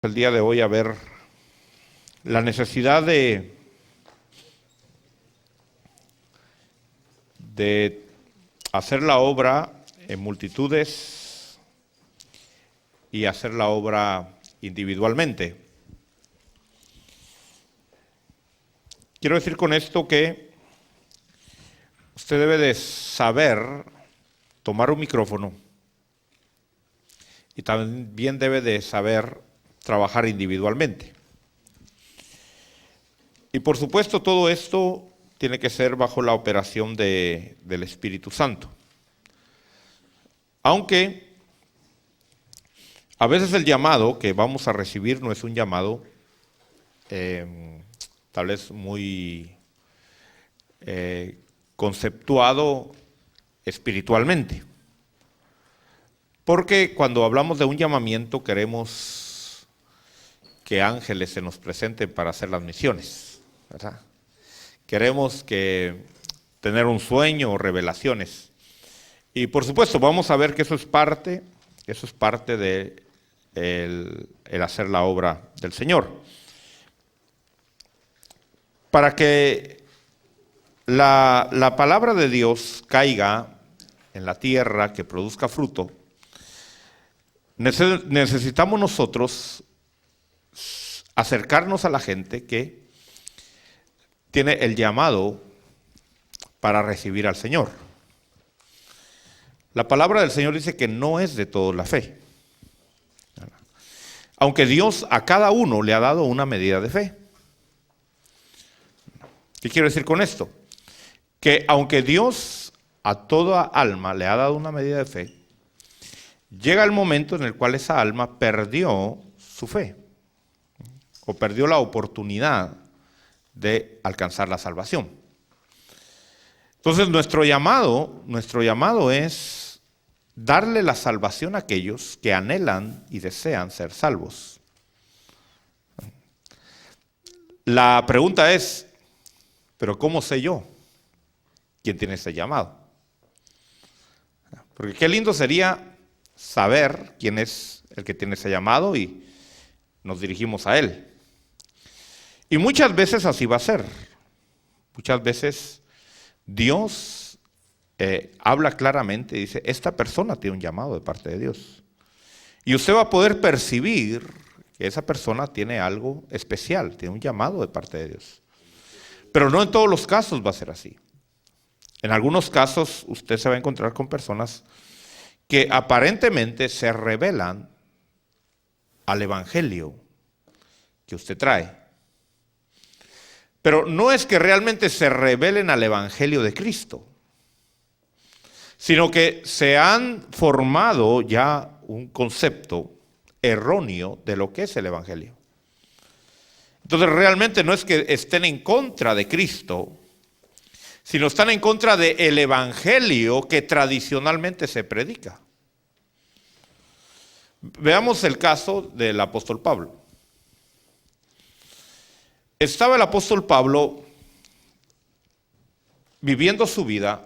el día de hoy a ver la necesidad de hacer la obra en multitudes y hacer la obra individualmente. Quiero decir con esto que usted debe de saber tomar un micrófono y también debe de saber trabajar individualmente. Y por supuesto todo esto tiene que ser bajo la operación del Espíritu Santo. Aunque a veces el llamado que vamos a recibir no es un llamado tal vez muy conceptuado espiritualmente. Porque cuando hablamos de un llamamiento queremos que ángeles se nos presenten para hacer las misiones, ¿verdad? Queremos tener un sueño o revelaciones. Y por supuesto vamos a ver que eso es parte de el hacer la obra del Señor. Para que la palabra de Dios caiga en la tierra, que produzca fruto, necesitamos nosotros acercarnos a la gente que tiene el llamado para recibir al Señor. La palabra del Señor dice que no es de todos la fe. Aunque Dios a cada uno le ha dado una medida de fe. ¿Qué quiero decir con esto? Que aunque Dios a toda alma le ha dado una medida de fe, llega el momento en el cual esa alma perdió su fe o perdió la oportunidad de alcanzar la salvación. Entonces nuestro llamado es darle la salvación a aquellos que anhelan y desean ser salvos. La pregunta es, ¿pero cómo sé yo quién tiene ese llamado? Porque qué lindo sería saber quién es el que tiene ese llamado y nos dirigimos a él. Y muchas veces así va a ser. Muchas veces Dios habla claramente y dice, esta persona tiene un llamado de parte de Dios. Y usted va a poder percibir que esa persona tiene algo especial, tiene un llamado de parte de Dios. Pero no en todos los casos va a ser así. En algunos casos usted se va a encontrar con personas que aparentemente se rebelan al evangelio que usted trae. Pero no es que realmente se rebelen al evangelio de Cristo, sino que se han formado ya un concepto erróneo de lo que es el evangelio. Entonces realmente no es que estén en contra de Cristo, sino están en contra del evangelio que tradicionalmente se predica. Veamos el caso del apóstol Pablo. Estaba el apóstol Pablo viviendo su vida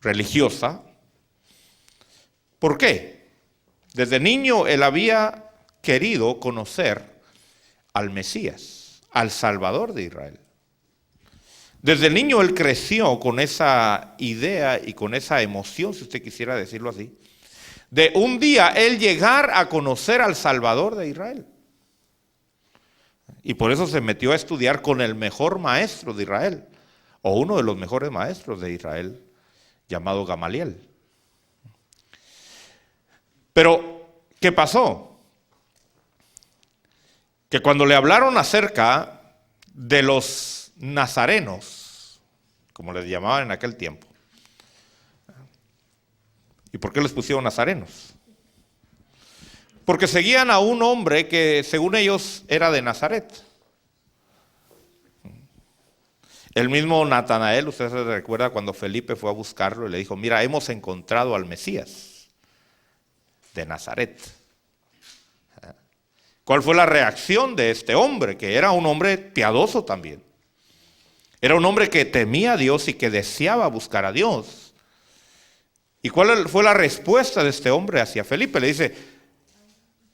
religiosa. ¿Por qué? Desde niño él había querido conocer al Mesías, al Salvador de Israel. Desde niño él creció con esa idea y con esa emoción, si usted quisiera decirlo así, de un día él llegar a conocer al Salvador de Israel. Y por eso se metió a estudiar con el mejor maestro de Israel, o uno de los mejores maestros de Israel, llamado Gamaliel. Pero, ¿qué pasó? Que cuando le hablaron acerca de los nazarenos, como les llamaban en aquel tiempo. ¿Y por qué les pusieron nazarenos? Porque seguían a un hombre que según ellos era de Nazaret. El mismo Natanael, usted se recuerda cuando Felipe fue a buscarlo y le dijo, mira, hemos encontrado al Mesías de Nazaret. ¿Cuál fue la reacción de este hombre? Que era un hombre piadoso también. Era un hombre que temía a Dios y que deseaba buscar a Dios. ¿Y cuál fue la respuesta de este hombre hacia Felipe? Le dice,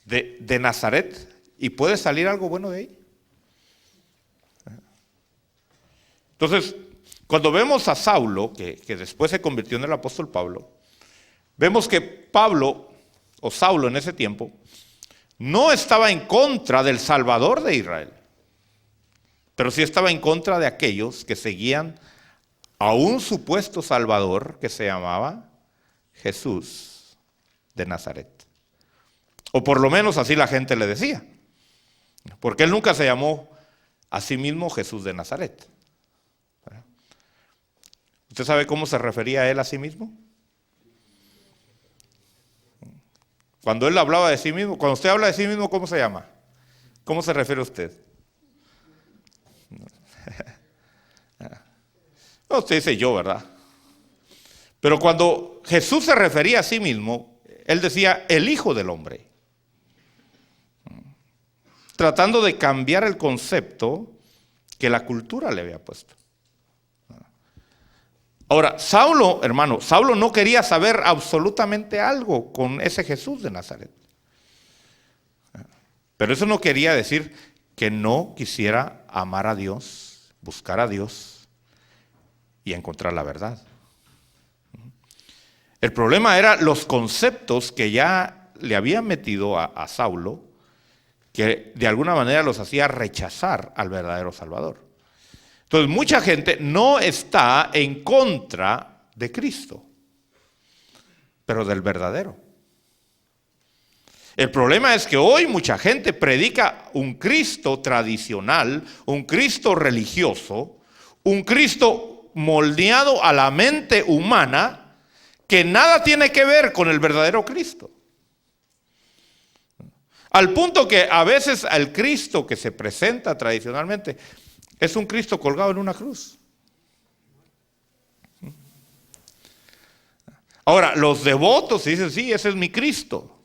de Nazaret y puede salir algo bueno de ahí. Entonces, cuando vemos a Saulo, que después se convirtió en el apóstol Pablo, vemos que Pablo, o Saulo en ese tiempo, no estaba en contra del Salvador de Israel, pero sí estaba en contra de aquellos que seguían a un supuesto Salvador que se llamaba Jesús de Nazaret. O por lo menos así la gente le decía, porque él nunca se llamó a sí mismo Jesús de Nazaret. ¿Usted sabe cómo se refería a él a sí mismo? Cuando él hablaba de sí mismo, cuando usted habla de sí mismo, ¿cómo se llama? ¿Cómo se refiere a usted? No, usted dice yo, ¿verdad? Pero cuando Jesús se refería a sí mismo, él decía el Hijo del Hombre. Tratando de cambiar el concepto que la cultura le había puesto. Ahora, Saulo, hermano, Saulo no quería saber absolutamente algo con ese Jesús de Nazaret. Pero eso no quería decir que no quisiera amar a Dios, buscar a Dios y encontrar la verdad. El problema era los conceptos que ya le habían metido a Saulo, que de alguna manera los hacía rechazar al verdadero Salvador. Entonces, mucha gente no está en contra de Cristo, pero del verdadero. El problema es que hoy mucha gente predica un Cristo tradicional, un Cristo religioso, un Cristo moldeado a la mente humana, que nada tiene que ver con el verdadero Cristo. Al punto que a veces el Cristo que se presenta tradicionalmente es un Cristo colgado en una cruz. Ahora, los devotos dicen, sí, ese es mi Cristo.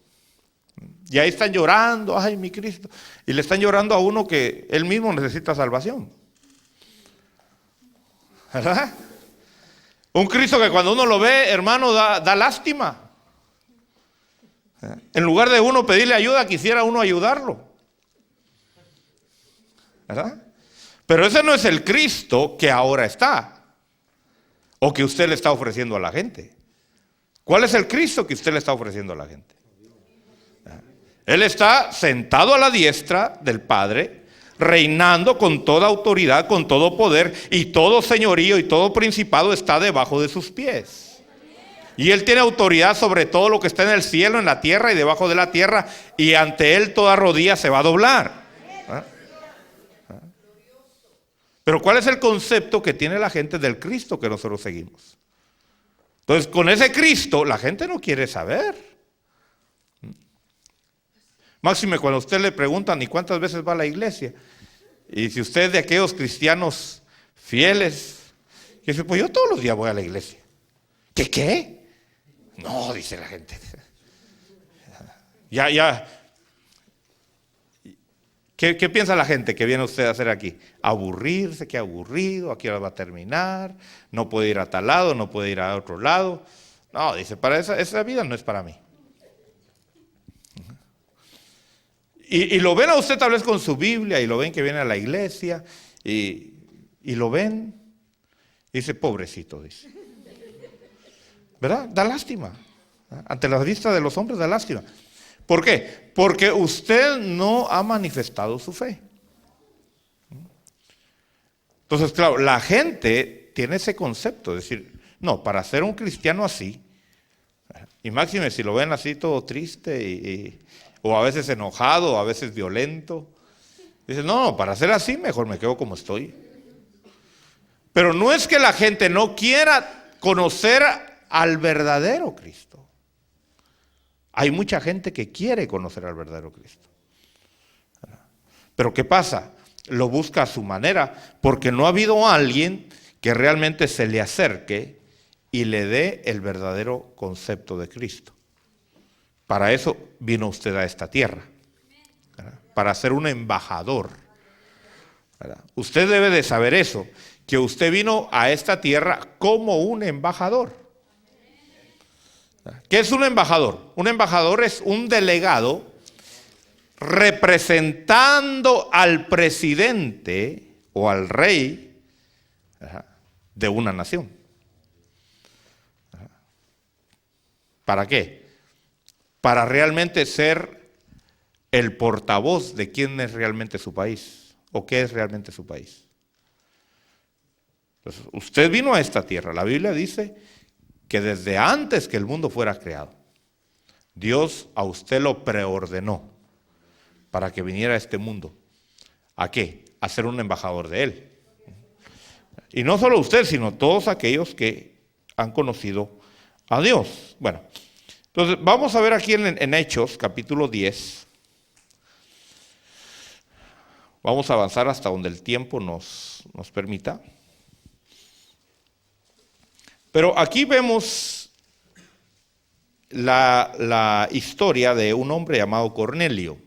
Y ahí están llorando, ay, mi Cristo. Y le están llorando a uno que él mismo necesita salvación. ¿Verdad? Un Cristo que cuando uno lo ve, hermano, da lástima. En lugar de uno pedirle ayuda, quisiera uno ayudarlo. ¿Verdad? Pero ese no es el Cristo que ahora está, o que usted le está ofreciendo a la gente. ¿Cuál es el Cristo que usted le está ofreciendo a la gente? Él está sentado a la diestra del Padre, reinando con toda autoridad, con todo poder, y todo señorío y todo principado está debajo de sus pies. Y Él tiene autoridad sobre todo lo que está en el cielo, en la tierra y debajo de la tierra, y ante Él toda rodilla se va a doblar. Pero ¿cuál es el concepto que tiene la gente del Cristo que nosotros seguimos? Entonces, con ese Cristo, la gente no quiere saber. Máxime cuando a usted le preguntan, ¿y cuántas veces va a la iglesia? Y si usted es de aquellos cristianos fieles, que dice, pues yo todos los días voy a la iglesia. ¿Qué? No, dice la gente. Ya. ¿Qué piensa la gente que viene usted a hacer aquí? Aburrirse, qué aburrido, aquí ahora va a terminar, no puede ir a tal lado, no puede ir a otro lado. No, dice, para esa vida no es para mí. Y lo ven a usted tal vez con su Biblia, y lo ven que viene a la iglesia, y lo ven, y dice, pobrecito, dice. ¿Verdad? Da lástima. Ante la vista de los hombres da lástima. ¿Por qué? Porque usted no ha manifestado su fe. Entonces, claro, la gente tiene ese concepto, es decir, no, para ser un cristiano así, y máxime si lo ven así todo triste, o a veces enojado, o a veces violento, dicen, no, para ser así mejor me quedo como estoy. Pero no es que la gente no quiera conocer al verdadero Cristo. Hay mucha gente que quiere conocer al verdadero Cristo. Pero ¿qué pasa? Lo busca a su manera, porque no ha habido alguien que realmente se le acerque y le dé el verdadero concepto de Cristo. Para eso vino usted a esta tierra, ¿verdad? Para ser un embajador, ¿verdad? Usted debe de saber eso, que usted vino a esta tierra como un embajador. ¿Qué es un embajador? Un embajador es un delegado representando al presidente o al rey de una nación. ¿Para qué? Para realmente ser el portavoz de quién es realmente su país o qué es realmente su país. Entonces, usted vino a esta tierra. La Biblia dice que desde antes que el mundo fuera creado, Dios a usted lo preordenó para que viniera a este mundo. ¿A qué? A ser un embajador de Él. Y no solo usted, sino todos aquellos que han conocido a Dios. Bueno, entonces vamos a ver aquí en Hechos, capítulo 10. Vamos a avanzar hasta donde el tiempo nos permita. Pero aquí vemos la historia de un hombre llamado Cornelio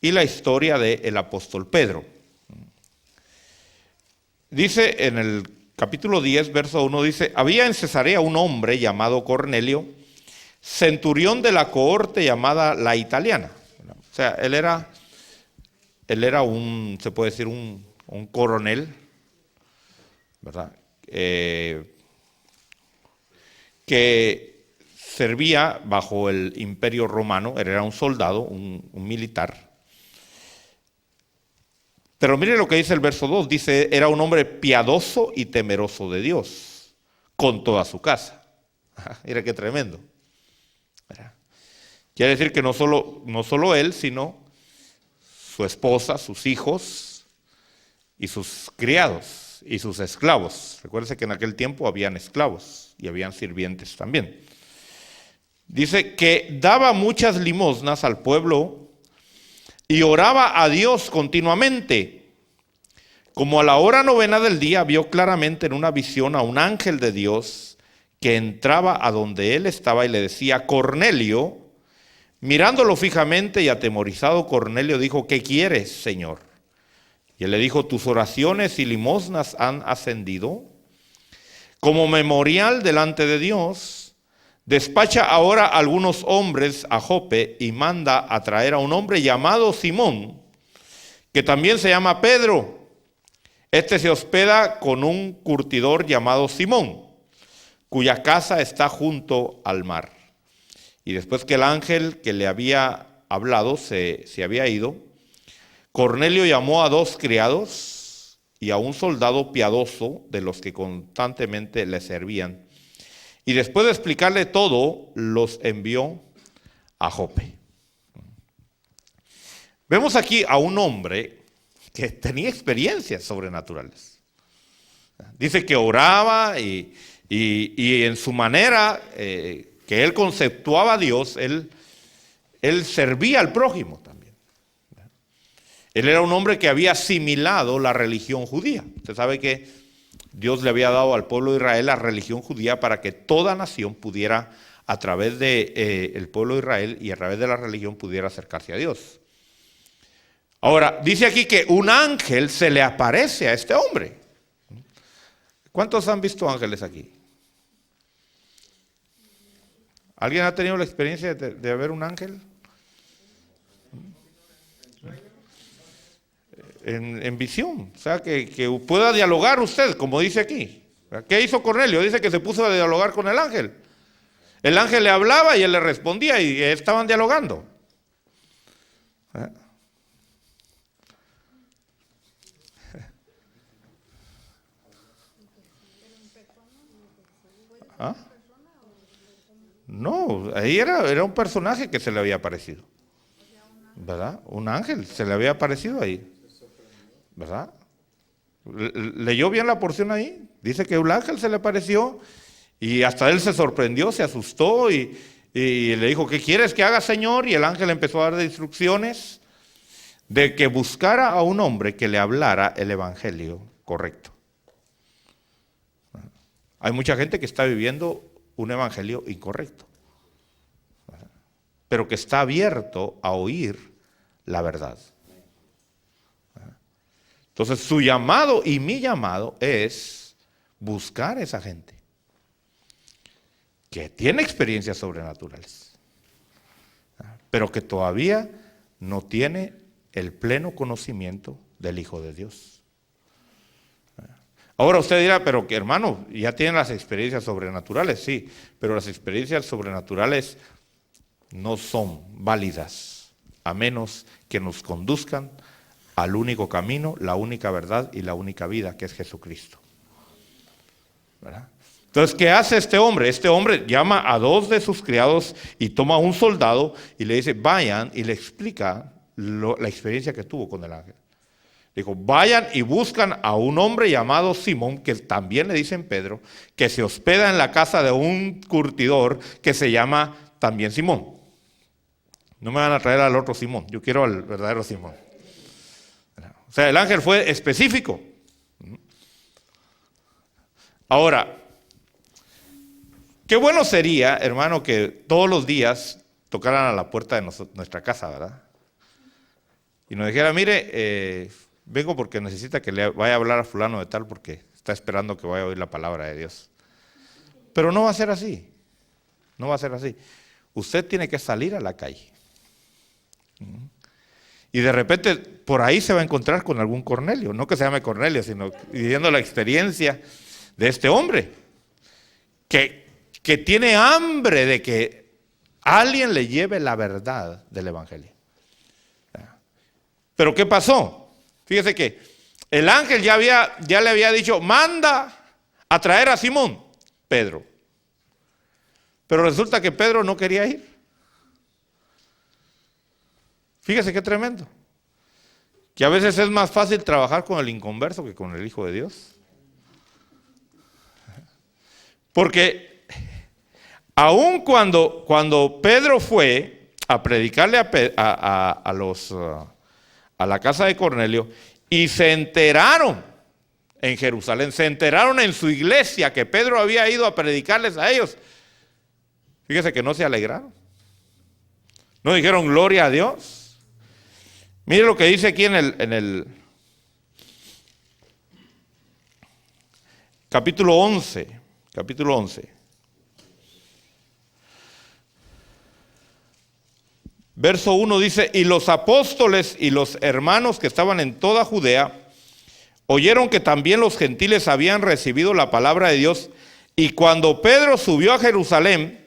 y la historia del apóstol Pedro. Dice en el capítulo 10, verso 1, dice: había en Cesarea un hombre llamado Cornelio, centurión de la cohorte llamada la italiana. O sea, él era un, se puede decir, un coronel, ¿verdad? Que servía bajo el imperio romano, era un soldado, un militar. Pero mire lo que dice el verso 2, dice: era un hombre piadoso y temeroso de Dios, con toda su casa. Mira qué tremendo. Quiere decir que no solo él, sino su esposa, sus hijos y sus criados y sus esclavos. Recuérdense que en aquel tiempo habían esclavos y habían sirvientes también. Dice que daba muchas limosnas al pueblo y oraba a Dios continuamente. Como a la hora novena del día vio claramente en una visión a un ángel de Dios que entraba a donde él estaba y le decía: Cornelio. Mirándolo fijamente y atemorizado, Cornelio dijo: ¿qué quieres, Señor? Y él le dijo: tus oraciones y limosnas han ascendido como memorial delante de Dios. Despacha ahora a algunos hombres a Jope y manda a traer a un hombre llamado Simón, que también se llama Pedro. Este se hospeda con un curtidor llamado Simón, cuya casa está junto al mar. Y después que el ángel que le había hablado se había ido, Cornelio llamó a 2 criados y a un soldado piadoso de los que constantemente le servían. Y después de explicarle todo, los envió a Jope. Vemos aquí a un hombre que tenía experiencias sobrenaturales. Dice que oraba y en su manera que él conceptuaba a Dios, él servía al prójimo también. Él era un hombre que había asimilado la religión judía. Usted sabe que Dios le había dado al pueblo de Israel la religión judía para que toda nación pudiera, a través del pueblo de Israel y a través de la religión, pudiera acercarse a Dios. Ahora, dice aquí que un ángel se le aparece a este hombre. ¿Cuántos han visto ángeles aquí? ¿Alguien ha tenido la experiencia de ver un ángel? En visión, o sea, que pueda dialogar usted, como dice aquí. ¿Qué hizo Cornelio? Dice que se puso a dialogar con el ángel. El ángel le hablaba y él le respondía y estaban dialogando. ¿Ah? No, ahí era un personaje que se le había aparecido, ¿verdad? Un ángel se le había aparecido ahí, ¿verdad? ¿Leyó bien la porción ahí? Dice que un ángel se le apareció y hasta él se sorprendió, se asustó y le dijo: ¿qué quieres que haga, Señor? Y el ángel empezó a dar instrucciones de que buscara a un hombre que le hablara el evangelio correcto. Hay mucha gente que está viviendo un evangelio incorrecto, pero que está abierto a oír la verdad. Entonces su llamado y mi llamado es buscar a esa gente que tiene experiencias sobrenaturales, pero que todavía no tiene el pleno conocimiento del Hijo de Dios. Ahora usted dirá, pero que hermano, ya tienen las experiencias sobrenaturales, sí, pero las experiencias sobrenaturales no son válidas, a menos que nos conduzcan al único camino, la única verdad y la única vida, que es Jesucristo. ¿Verdad? Entonces, ¿qué hace este hombre? Este hombre llama a 2 de sus criados y toma a un soldado y le dice, vayan, y le explica la experiencia que tuvo con el ángel. Dijo, vayan y buscan a un hombre llamado Simón, que también le dicen Pedro, que se hospeda en la casa de un curtidor que se llama también Simón. No me van a traer al otro Simón, yo quiero al verdadero Simón. O sea, el ángel fue específico. Ahora, qué bueno sería, hermano, que todos los días tocaran a la puerta de nuestra casa, ¿verdad? Y nos dijera, mire, vengo porque necesita que le vaya a hablar a fulano de tal porque está esperando que vaya a oír la palabra de Dios. Pero no va a ser así, no va a ser así. Usted tiene que salir a la calle. Y de repente por ahí se va a encontrar con algún Cornelio, no que se llame Cornelio, sino viviendo la experiencia de este hombre, que tiene hambre de que alguien le lleve la verdad del Evangelio. Pero ¿qué pasó? Fíjese que el ángel ya le había dicho, manda a traer a Simón, Pedro. Pero resulta que Pedro no quería ir. Fíjese qué tremendo. Que a veces es más fácil trabajar con el inconverso que con el Hijo de Dios. Porque aun cuando Pedro fue a predicarle a la casa de Cornelio y se enteraron en Jerusalén, se enteraron en su iglesia que Pedro había ido a predicarles a ellos, fíjese que no se alegraron. No dijeron gloria a Dios. Mire lo que dice aquí en el capítulo 11. Capítulo 11. Verso 1 dice, y los apóstoles y los hermanos que estaban en toda Judea oyeron que también los gentiles habían recibido la palabra de Dios, y cuando Pedro subió a Jerusalén,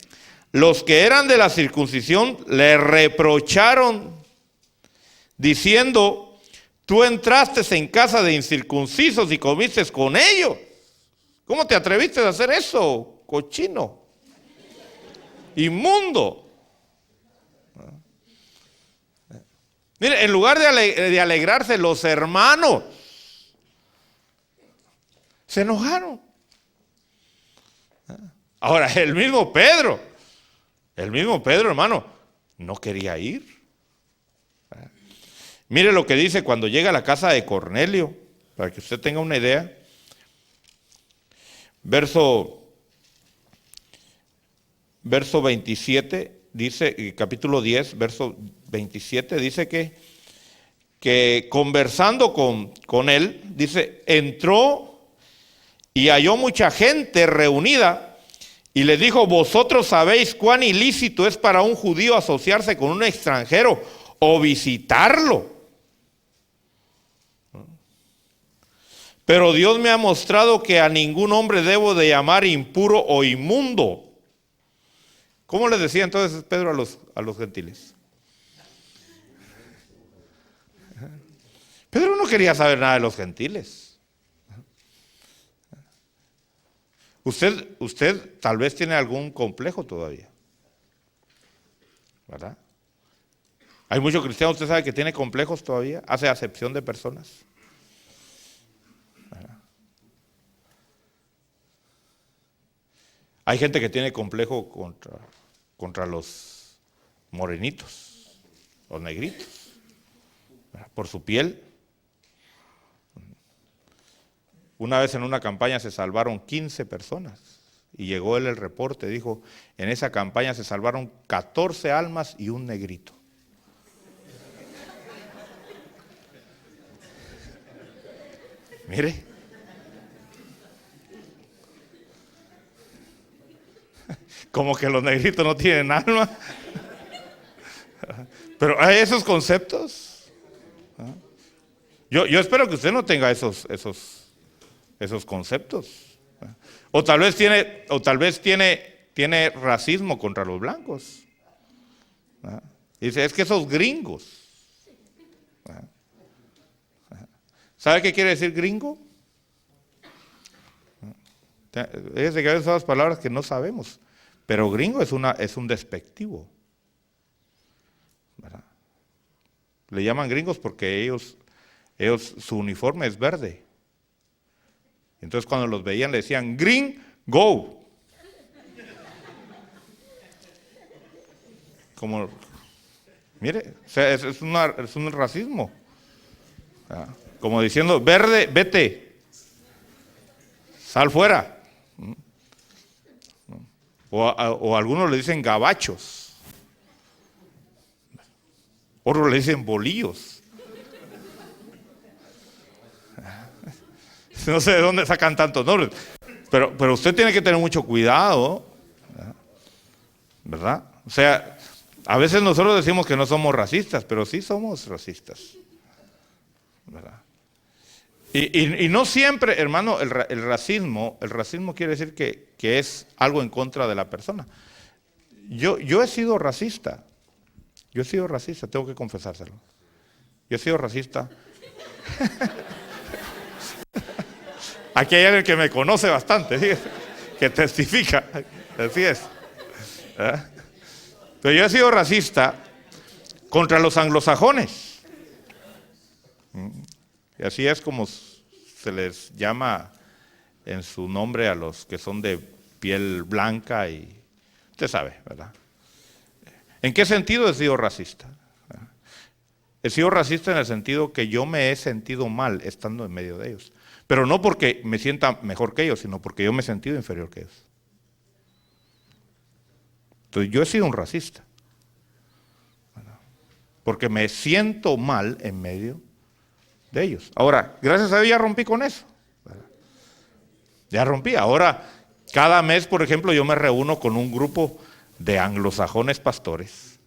los que eran de la circuncisión le reprocharon, diciendo, tú entraste en casa de incircuncisos y comiste con ellos. ¿Cómo te atreviste a hacer eso, cochino? Inmundo. Mire, en lugar de alegrarse, los hermanos se enojaron. Ahora, el mismo Pedro, hermano, no quería ir. Mire lo que dice cuando llega a la casa de Cornelio, para que usted tenga una idea. Verso 27, dice, capítulo 10, verso 27, dice que conversando con él, dice, entró y halló mucha gente reunida y le dijo, vosotros sabéis cuán ilícito es para un judío asociarse con un extranjero o visitarlo. Pero Dios me ha mostrado que a ningún hombre debo de llamar impuro o inmundo. ¿Cómo le decía entonces Pedro a los gentiles? Pedro no quería saber nada de los gentiles. Usted tal vez tiene algún complejo todavía, ¿verdad? Hay muchos cristianos, usted sabe que tiene complejos todavía, hace acepción de personas. Hay gente que tiene complejo contra los morenitos, los negritos, por su piel. Una vez en una campaña se salvaron 15 personas y llegó el reporte, dijo, en esa campaña se salvaron 14 almas y un negrito. Mire. Como que los negritos no tienen alma. ¿hay esos conceptos? ¿Ah? Yo espero que usted no tenga esos conceptos. ¿Ah? O tal vez tiene racismo contra los blancos. ¿Ah? Dice, es que esos gringos. ¿Ah? ¿Sabe qué quiere decir gringo? Fíjese que hay esas palabras que no sabemos. Pero gringo es un despectivo. ¿Verdad? Le llaman gringos porque ellos su uniforme es verde. Entonces cuando los veían le decían green go. Como, mire, o sea, es un racismo. Como diciendo, verde, vete, sal fuera. O algunos le dicen gabachos. Otros le dicen bolillos. No sé de dónde sacan tantos nombres. Pero usted tiene que tener mucho cuidado. ¿Verdad? O sea, a veces nosotros decimos que no somos racistas, pero sí somos racistas. ¿Verdad? Y no siempre, hermano, el racismo quiere decir que es algo en contra de la persona. Yo he sido racista. Tengo que confesárselo. Yo he sido racista. Aquí hay alguien que me conoce bastante, ¿sí? Que testifica. Así es. ¿Eh? Pero yo he sido racista contra los anglosajones. Y así es como se les llama en su nombre a los que son de piel blanca y usted sabe, ¿verdad? ¿En qué sentido he sido racista? He sido racista en el sentido que yo me he sentido mal estando en medio de ellos. Pero no porque me sienta mejor que ellos, sino porque yo me he sentido inferior que ellos. Entonces yo he sido un racista. Porque me siento mal en medio de ellos. Ahora, gracias a Dios ya rompí con eso. Ya rompí. Ahora, cada mes, por ejemplo, yo me reúno con un grupo de anglosajones pastores.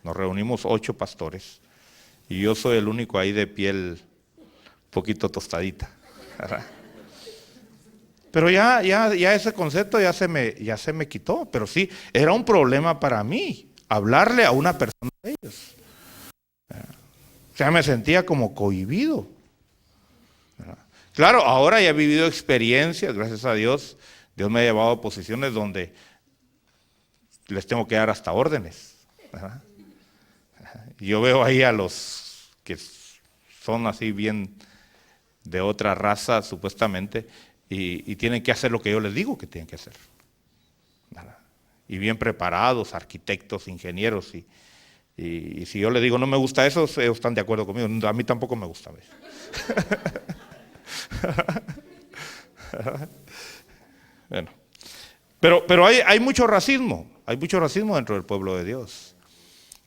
Nos reunimos 8 pastores. Y yo soy el único ahí de piel poquito tostadita. Pero ya ese concepto ya se me quitó. Pero sí, era un problema para mí hablarle a una persona de ellos. O sea, me sentía como cohibido. Claro, ahora ya he vivido experiencias, gracias a Dios. Dios me ha llevado a posiciones donde les tengo que dar hasta órdenes. Y yo veo ahí a los que son así bien de otra raza, supuestamente, y tienen que hacer lo que yo les digo que tienen que hacer. Y bien preparados, arquitectos, ingenieros, y si yo les digo no me gusta eso, ellos están de acuerdo conmigo. A mí tampoco me gusta. Bueno, pero hay mucho racismo dentro del pueblo de Dios.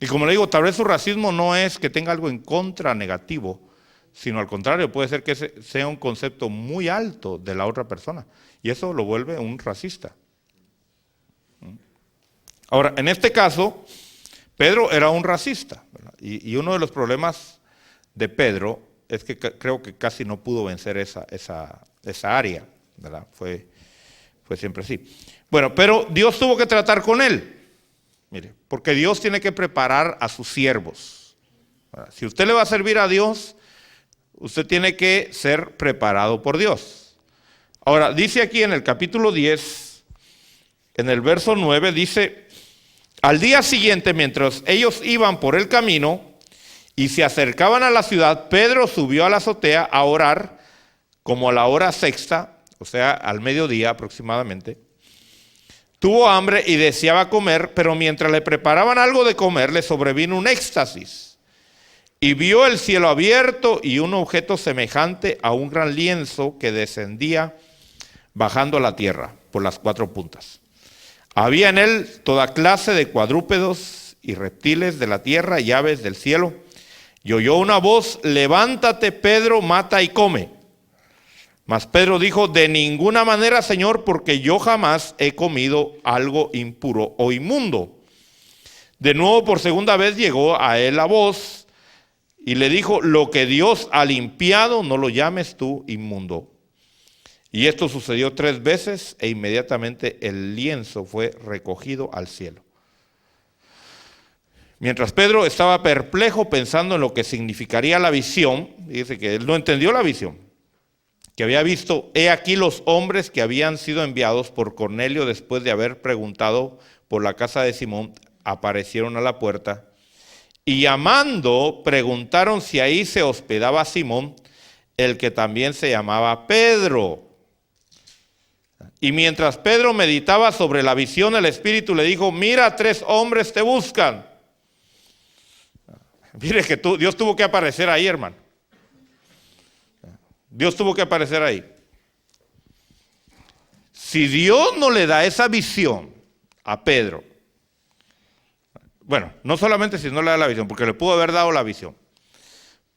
Y como le digo, tal vez su racismo no es que tenga algo en contra negativo, sino al contrario, puede ser que sea un concepto muy alto de la otra persona. Y eso lo vuelve un racista. Ahora, en este caso, Pedro era un racista, ¿verdad? Y uno de los problemas de Pedro es que creo que casi no pudo vencer esa área, ¿verdad? Fue siempre así. Bueno, pero Dios tuvo que tratar con él. Mire, porque Dios tiene que preparar a sus siervos. Si usted le va a servir a Dios, usted tiene que ser preparado por Dios. Ahora, dice aquí en el capítulo 10, en el verso 9, dice: al día siguiente, mientras ellos iban por el camino y se acercaban a la ciudad, Pedro subió a la azotea a orar como a la hora sexta, o sea, al mediodía aproximadamente. Tuvo hambre y deseaba comer, pero mientras le preparaban algo de comer, le sobrevino un éxtasis. Y vio el cielo abierto y un objeto semejante a un gran lienzo que descendía bajando a la tierra por las 4 puntas. Había en él toda clase de cuadrúpedos y reptiles de la tierra y aves del cielo. Y oyó una voz: levántate, Pedro, mata y come. Mas Pedro dijo: de ninguna manera, Señor, porque yo jamás he comido algo impuro o inmundo. De nuevo, por segunda vez, llegó a él la voz y le dijo: lo que Dios ha limpiado, no lo llames tú inmundo. Y esto sucedió 3 veces e inmediatamente el lienzo fue recogido al cielo. Mientras Pedro estaba perplejo pensando en lo que significaría la visión, dice que él no entendió la visión, que había visto: he aquí los hombres que habían sido enviados por Cornelio después de haber preguntado por la casa de Simón, aparecieron a la puerta y llamando preguntaron si ahí se hospedaba Simón, el que también se llamaba Pedro. Y mientras Pedro meditaba sobre la visión, el Espíritu le dijo: mira, 3 hombres te buscan. Mire que Dios tuvo que aparecer ahí, hermano. Dios tuvo que aparecer ahí. Si Dios no le da esa visión a Pedro, bueno, no solamente si no le da la visión, porque le pudo haber dado la visión,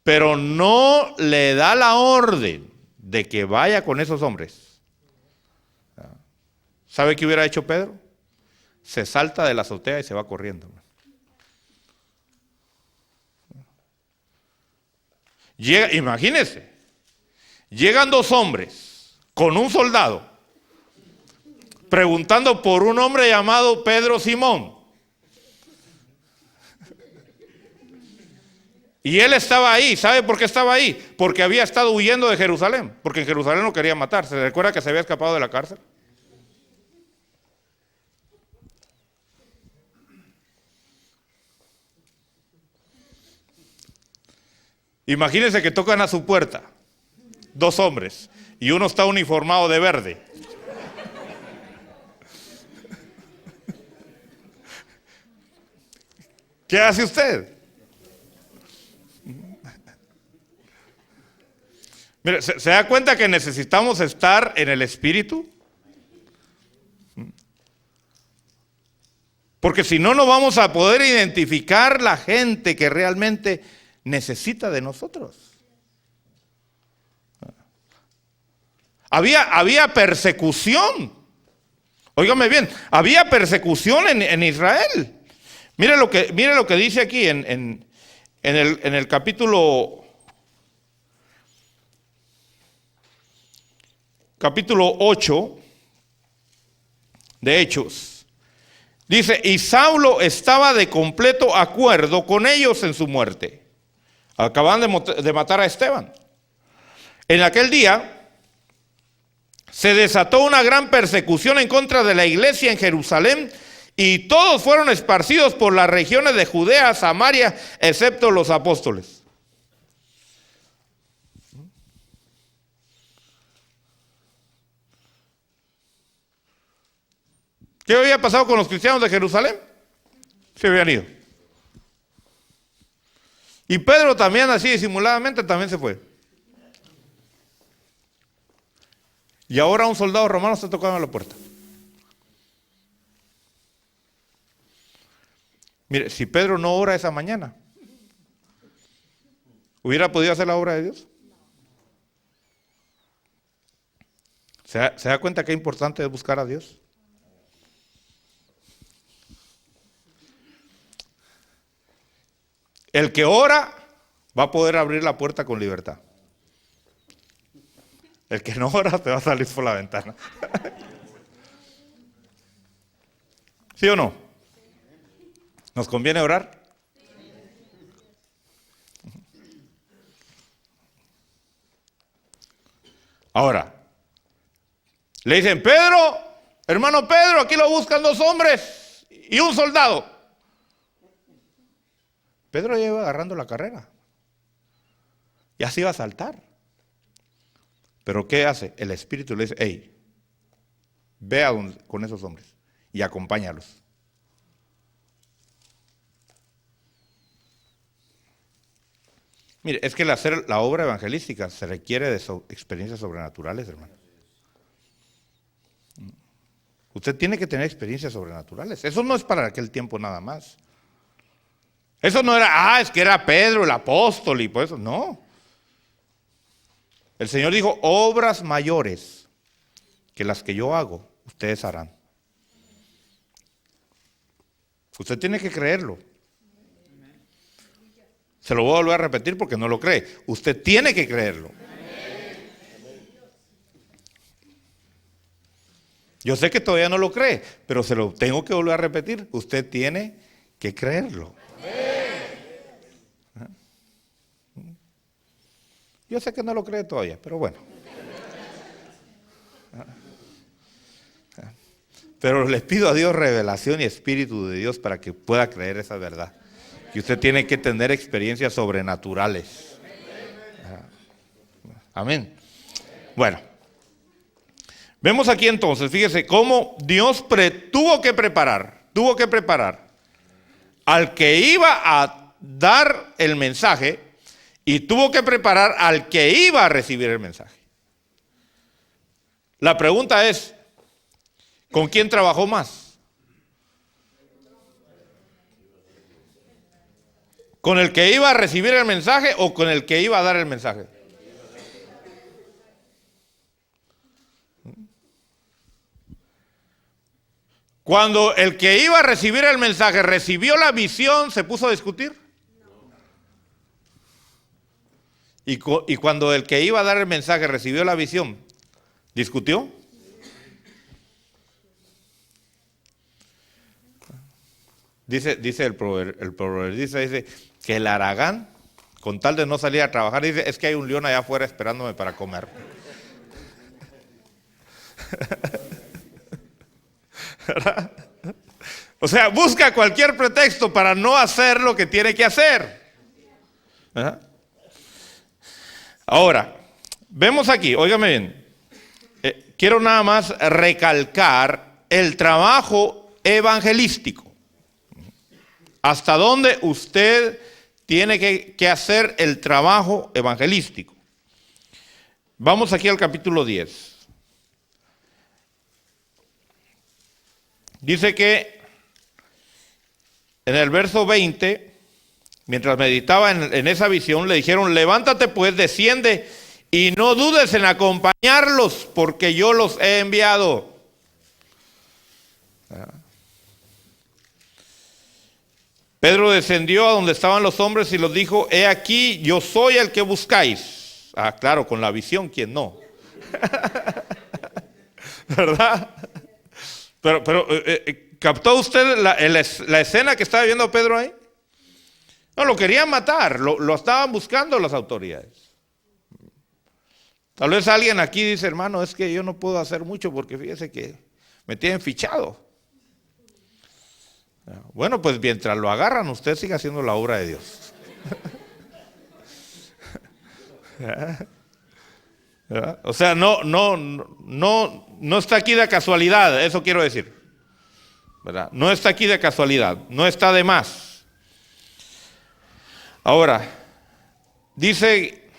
pero no le da la orden de que vaya con esos hombres, ¿sabe qué hubiera hecho Pedro? Se salta de la azotea y se va corriendo. Imagínense, llegan 2 hombres con un soldado preguntando por un hombre llamado Pedro Simón. Y él estaba ahí. ¿Sabe por qué estaba ahí? Porque había estado huyendo de Jerusalén, porque en Jerusalén lo quería matar. ¿Se recuerda que se había escapado de la cárcel? Imagínense que tocan a su puerta 2 hombres y uno está uniformado de verde. ¿Qué hace usted? Mire, ¿se da cuenta que necesitamos estar en el Espíritu? Porque si no, no vamos a poder identificar la gente que realmente necesita de nosotros. Había persecución. Óigame bien, había persecución en Israel. Mire lo que dice aquí en el capítulo 8 de Hechos. Dice: y Saulo estaba de completo acuerdo con ellos en su muerte. Acaban de matar a Esteban. En aquel día se desató una gran persecución en contra de la iglesia en Jerusalén, y todos fueron esparcidos por las regiones de Judea, Samaria, excepto los apóstoles. ¿Qué había pasado con los cristianos de Jerusalén? Se habían ido. Y Pedro también, así disimuladamente, también se fue. Y ahora un soldado romano está tocando la puerta. Mire, si Pedro no ora esa mañana, ¿hubiera podido hacer la obra de Dios? ¿Se da cuenta qué importante es buscar a Dios? El que ora va a poder abrir la puerta con libertad. El que no ora te va a salir por la ventana. ¿Sí o no? ¿Nos conviene orar? Ahora, le dicen: Pedro, hermano Pedro, aquí lo buscan 2 hombres y un soldado. Pedro ya iba agarrando la carrera. Ya se iba a saltar. Pero ¿qué hace? El Espíritu le dice: hey, ve con esos hombres y acompáñalos. Mire, es que el hacer la obra evangelística se requiere de experiencias sobrenaturales, hermano. Usted tiene que tener experiencias sobrenaturales. Eso no es para aquel tiempo nada más. Eso no era, es que era Pedro el apóstol y por eso, no. El Señor dijo: obras mayores que las que yo hago, ustedes harán. Usted tiene que creerlo. Se lo voy a volver a repetir porque no lo cree. Usted tiene que creerlo. Yo sé que todavía no lo cree, pero se lo tengo que volver a repetir. Usted tiene que creerlo. Yo sé que no lo cree todavía, pero bueno. Pero les pido a Dios revelación y espíritu de Dios para que pueda creer esa verdad. Que usted tiene que tener experiencias sobrenaturales. Amén. Bueno. Vemos aquí entonces, fíjese, cómo Dios tuvo que preparar al que iba a dar el mensaje y tuvo que preparar al que iba a recibir el mensaje. La pregunta es, ¿con quién trabajó más? ¿Con el que iba a recibir el mensaje o con el que iba a dar el mensaje? Cuando el que iba a recibir el mensaje recibió la visión, ¿se puso a discutir? Y cuando el que iba a dar el mensaje recibió la visión, ¿discutió? Dice el proverbista, dice que el haragán, con tal de no salir a trabajar, dice, es que hay un león allá afuera esperándome para comer. ¿Verdad? O sea, busca cualquier pretexto para no hacer lo que tiene que hacer. ¿Verdad? Ahora, vemos aquí, óigame bien, quiero nada más recalcar el trabajo evangelístico. Hasta dónde usted tiene que hacer el trabajo evangelístico. Vamos aquí al capítulo 10. Dice que en el verso 20, mientras meditaba en esa visión, le dijeron, levántate pues, desciende y no dudes en acompañarlos, porque yo los he enviado. Pedro descendió a donde estaban los hombres y los dijo, he aquí, yo soy el que buscáis. Ah, claro, con la visión, ¿quién no? ¿Verdad? Pero ¿captó usted la escena que estaba viendo Pedro ahí? No, lo querían matar, lo estaban buscando las autoridades. Tal vez alguien aquí dice, hermano, es que yo no puedo hacer mucho porque fíjese que me tienen fichado. Bueno, pues mientras lo agarran, usted sigue haciendo la obra de Dios. O sea, no está aquí de casualidad, eso quiero decir. ¿Verdad? No está aquí de casualidad, no está de más. Ahora, dice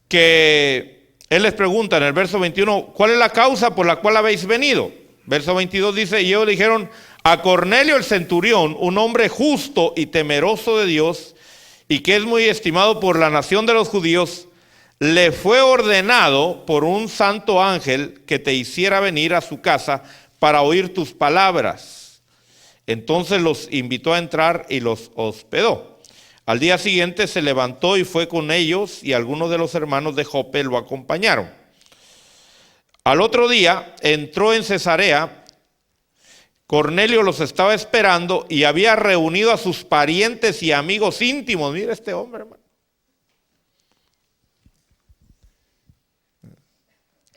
que él les pregunta en el verso 21, ¿cuál es la causa por la cual habéis venido? Verso 22 dice, y ellos le dijeron, a Cornelio el centurión, un hombre justo y temeroso de Dios, y que es muy estimado por la nación de los judíos, le fue ordenado por un santo ángel que te hiciera venir a su casa para oír tus palabras. Entonces los invitó a entrar y los hospedó. Al día siguiente se levantó y fue con ellos, y algunos de los hermanos de Jope lo acompañaron. Al otro día entró en Cesarea. Cornelio los estaba esperando y había reunido a sus parientes y amigos íntimos. Mira este hombre, hermano.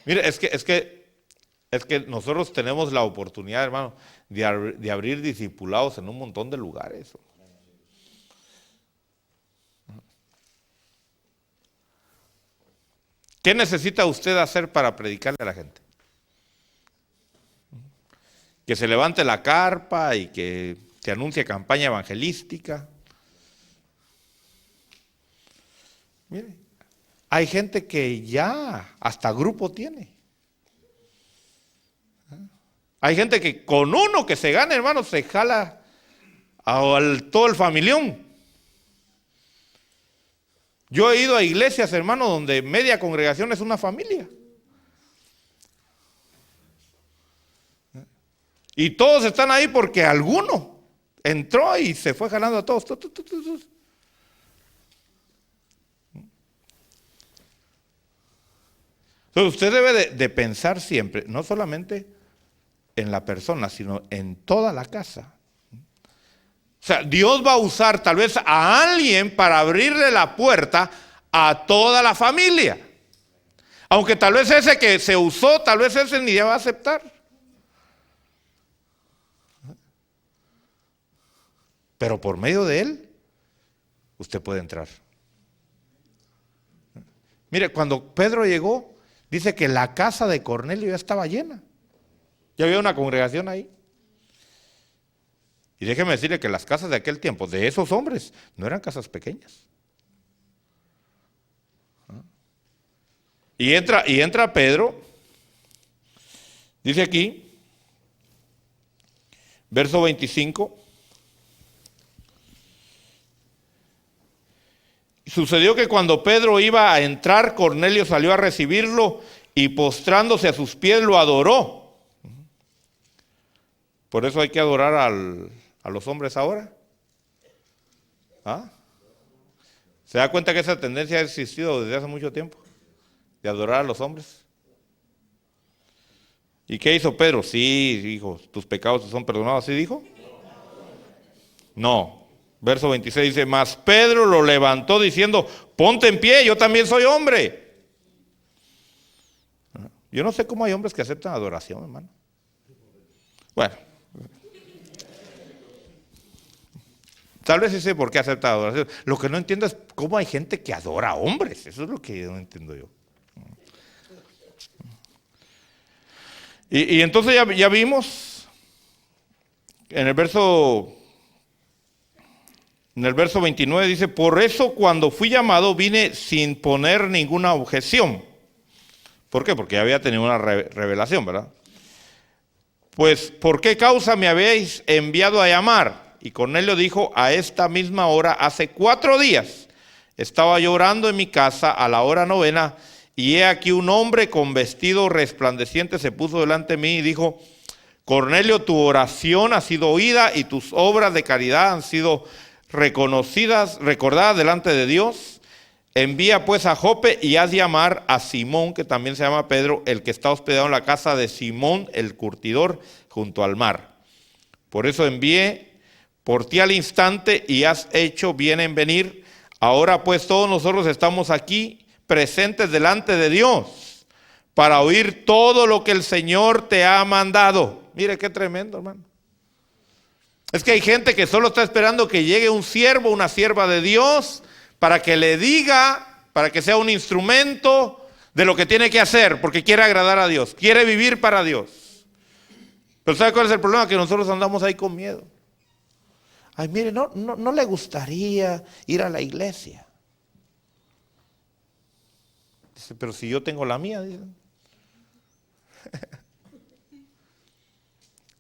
Mire, es que nosotros tenemos la oportunidad, hermano, de abrir discipulados en un montón de lugares. ¿Qué necesita usted hacer para predicarle a la gente? Que se levante la carpa y que se anuncie campaña evangelística. Mire, hay gente que ya hasta grupo tiene. Hay gente que con uno que se gane, hermano, se jala a todo el familión. Yo he ido a iglesias, hermano, donde media congregación es una familia. Y todos están ahí porque alguno entró y se fue jalando a todos. Entonces usted debe de pensar siempre, no solamente en la persona, sino en toda la casa. O sea, Dios va a usar tal vez a alguien para abrirle la puerta a toda la familia. Aunque tal vez ese que se usó, tal vez ese ni va a aceptar. Pero por medio de él, usted puede entrar. Mire, cuando Pedro llegó, dice que la casa de Cornelio ya estaba llena. Ya había una congregación ahí. Y déjeme decirle que las casas de aquel tiempo, de esos hombres, no eran casas pequeñas. Y entra Pedro, dice aquí, verso 25. Sucedió que cuando Pedro iba a entrar, Cornelio salió a recibirlo y postrándose a sus pies lo adoró. Por eso hay que adorar a los hombres ahora. ¿Ah? ¿Se da cuenta que esa tendencia ha existido desde hace mucho tiempo? De adorar a los hombres. ¿Y qué hizo Pedro? Sí, dijo, tus pecados te son perdonados. ¿Sí dijo? No. Verso 26 dice, mas Pedro lo levantó diciendo, ponte en pie, yo también soy hombre. Yo no sé cómo hay hombres que aceptan adoración, hermano. Bueno. Tal vez sí sé por qué acepta adoración. Lo que no entiendo es cómo hay gente que adora a hombres. Eso es lo que no entiendo yo. Y entonces ya vimos en el verso 29 dice, por eso cuando fui llamado vine sin poner ninguna objeción. ¿Por qué? Porque ya había tenido una revelación, ¿verdad? Pues, ¿por qué causa me habéis enviado a llamar? Y Cornelio dijo, a esta misma hora, hace 4 días, estaba yo orando en mi casa a la hora 9, y he aquí un hombre con vestido resplandeciente se puso delante de mí y dijo, Cornelio, tu oración ha sido oída y tus obras de caridad han sido recordadas delante de Dios. Envía pues a Jope y haz llamar a Simón, que también se llama Pedro, el que está hospedado en la casa de Simón, el curtidor, junto al mar. Por eso envié por ti al instante y has hecho bien en venir. Ahora pues todos nosotros estamos aquí presentes delante de Dios para oír todo lo que el Señor te ha mandado. Mire qué tremendo, hermano. Es que hay gente que solo está esperando que llegue un siervo, una sierva de Dios, para que le diga, para que sea un instrumento de lo que tiene que hacer, porque quiere agradar a Dios, quiere vivir para Dios. Pero ¿sabe cuál es el problema? Que nosotros andamos ahí con miedo. Ay, mire, no le gustaría ir a la iglesia. Dice, pero si yo tengo la mía, dicen.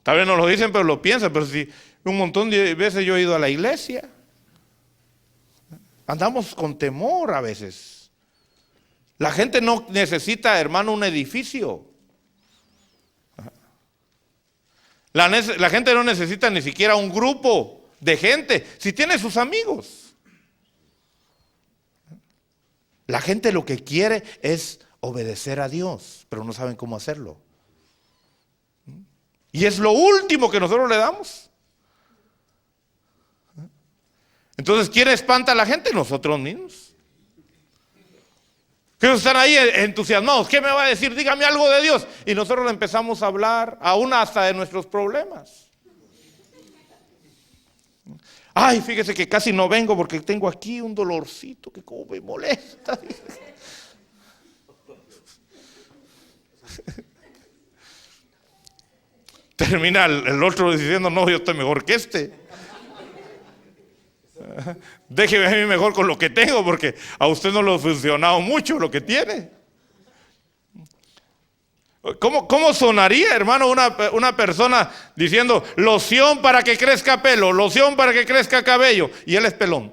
Tal vez no lo dicen, pero lo piensan. Pero si un montón de veces yo he ido a la iglesia. Andamos con temor a veces. La gente no necesita, hermano, un edificio. La gente no necesita ni siquiera un grupo de gente. Si tiene sus amigos. La gente lo que quiere es obedecer a Dios, pero no saben cómo hacerlo. Y es lo último que nosotros le damos. Entonces, ¿quién espanta a la gente? Nosotros mismos. Que están ahí entusiasmados. ¿Qué me va a decir? Dígame algo de Dios. Y nosotros le empezamos a hablar, aún hasta de nuestros problemas. Ay, fíjese que casi no vengo porque tengo aquí un dolorcito que como me molesta. Termina el otro diciendo, no, yo estoy mejor que este. Déjeme a mí mejor con lo que tengo porque a usted no le ha funcionado mucho lo que tiene. ¿Cómo sonaría, hermano, una persona diciendo loción para que crezca pelo, loción para que crezca cabello, y él es pelón?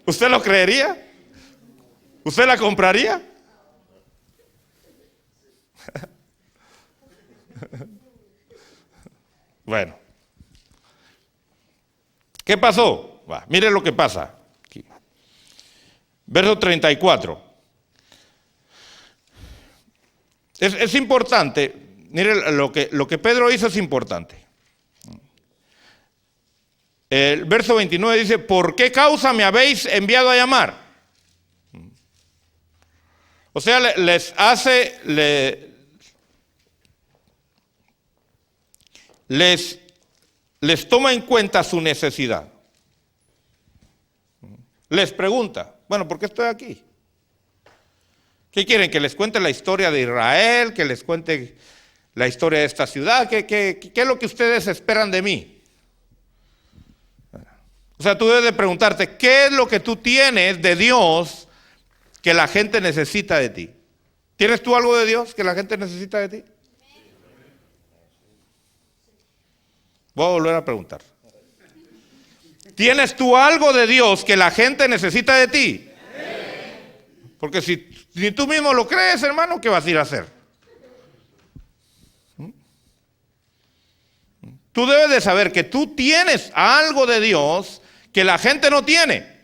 ¿Usted lo creería? ¿Usted la compraría? Bueno. ¿Qué pasó? Mire lo que pasa. Aquí. Verso 34. Es importante. Mire, lo que Pedro hizo es importante. El verso 29 dice, ¿por qué causa me habéis enviado a llamar? O sea, les toma en cuenta su necesidad. Les pregunta, bueno, ¿por qué estoy aquí? ¿Qué quieren? ¿Que les cuente la historia de Israel? ¿Que les cuente la historia de esta ciudad? ¿Qué es lo que ustedes esperan de mí? O sea, tú debes de preguntarte, ¿qué es lo que tú tienes de Dios que la gente necesita de ti? ¿Tienes tú algo de Dios que la gente necesita de ti? Voy a volver a preguntar. ¿Tienes tú algo de Dios que la gente necesita de ti? Porque si tú mismo lo crees, hermano, ¿qué vas a ir a hacer? Tú debes de saber que tú tienes algo de Dios que la gente no tiene.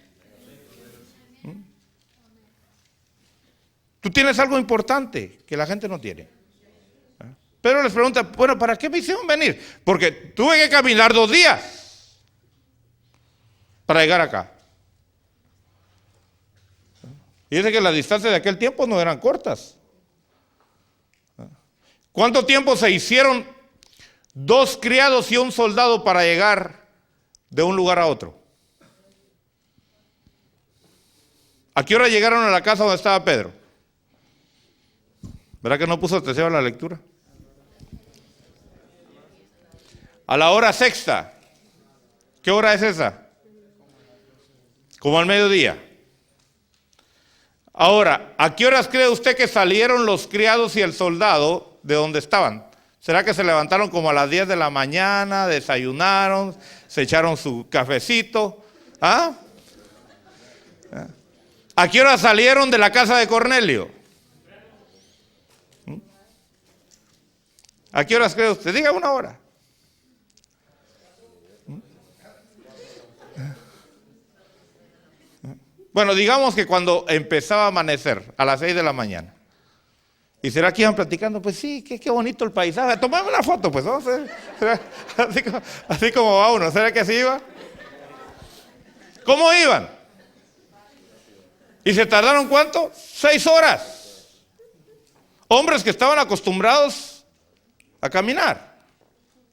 Tú tienes algo importante que la gente no tiene. Pero les pregunta, bueno, ¿para qué me hicieron venir? Porque tuve que caminar 2 días para llegar acá. Y dice que las distancias de aquel tiempo no eran cortas. ¿Cuánto tiempo se hicieron 2 criados y un soldado para llegar de un lugar a otro? ¿A qué hora llegaron a la casa donde estaba Pedro? ¿Verdad que no puso atención a la lectura? A la hora sexta. ¿Qué hora es esa? Como al mediodía. Ahora, ¿a qué horas cree usted que salieron los criados y el soldado de donde estaban? ¿Será que se levantaron como a las 10 de la mañana, desayunaron, se echaron su cafecito? ¿Ah? ¿A qué hora salieron de la casa de Cornelio? ¿A qué horas cree usted? Diga una hora. Bueno, digamos que cuando empezaba a amanecer, a las 6 de la mañana. ¿Y será que iban platicando? Pues sí, qué bonito el paisaje. Tomame una foto, pues, ¿no? Así como va uno. ¿Será que así iba? ¿Cómo iban? ¿Y se tardaron cuánto? 6 horas. Hombres que estaban acostumbrados a caminar.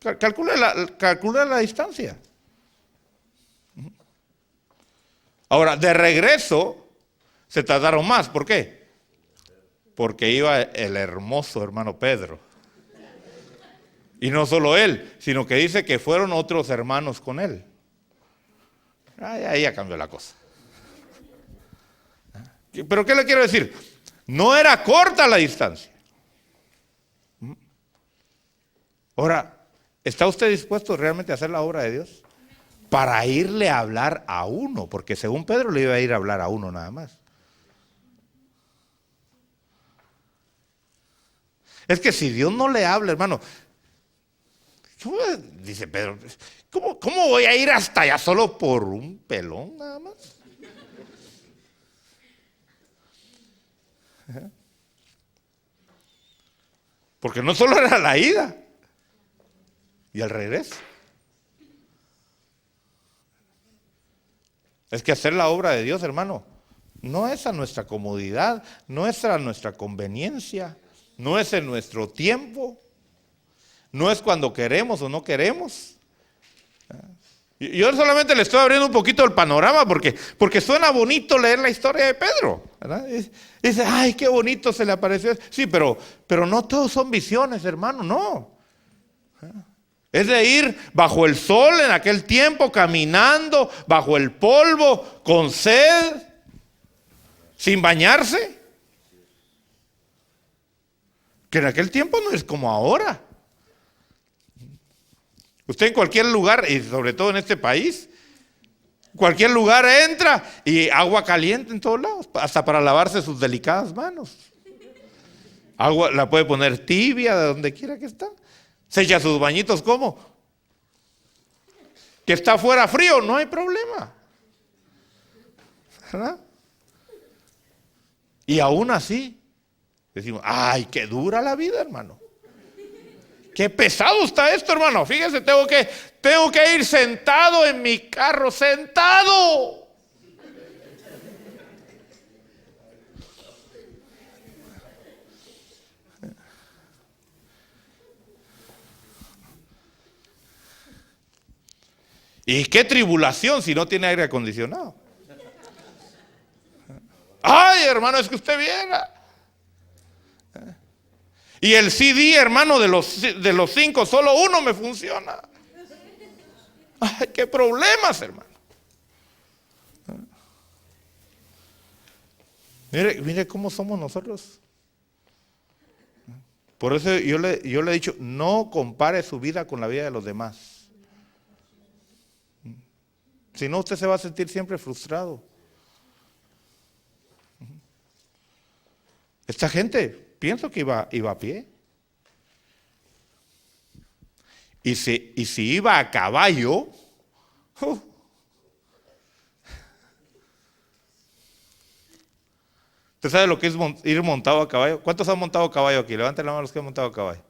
Calcula la distancia. Ahora, de regreso, se tardaron más. ¿Por qué? Porque iba el hermoso hermano Pedro. Y no solo él, sino que dice que fueron otros hermanos con él. Ahí ya cambió la cosa. ¿Pero qué le quiero decir? No era corta la distancia. Ahora, ¿está usted dispuesto realmente a hacer la obra de Dios? Para irle a hablar a uno, porque según Pedro le iba a ir a hablar a uno nada más. Es que si Dios no le habla, hermano, dice Pedro, ¿cómo voy a ir hasta allá solo por un pelón nada más? Porque no solo era la ida y el regreso. Es que hacer la obra de Dios, hermano, no es a nuestra comodidad, no es a nuestra conveniencia, no es en nuestro tiempo, no es cuando queremos o no queremos. Yo solamente le estoy abriendo un poquito el panorama porque suena bonito leer la historia de Pedro, ¿verdad? Dice, ay, qué bonito se le apareció. Sí, pero no todos son visiones, hermano, no. Es de ir bajo el sol en aquel tiempo, caminando bajo el polvo, con sed, sin bañarse. Que en aquel tiempo no es como ahora. Usted en cualquier lugar, y sobre todo en este país, cualquier lugar entra y agua caliente en todos lados, hasta para lavarse sus delicadas manos. Agua la puede poner tibia de donde quiera que está. Se echa sus bañitos, ¿cómo? Que está fuera frío, no hay problema. ¿Verdad? Y aún así, decimos, ¡ay, qué dura la vida, hermano! ¡Qué pesado está esto, hermano! Fíjese, tengo que ir sentado en mi carro, sentado. ¿Y qué tribulación si no tiene aire acondicionado? ¡Ay, hermano, es que usted viera! Y el CD, hermano, de los 5, solo uno me funciona. ¡Ay, qué problemas, hermano! Mire cómo somos nosotros. Por eso yo le he dicho, no compare su vida con la vida de los demás. Si no, usted se va a sentir siempre frustrado. Esta gente, pienso que iba a pie. Y si iba a caballo, ¿usted sabe lo que es ir montado a caballo? ¿Cuántos han montado a caballo aquí? Levanten la mano los que han montado a caballo.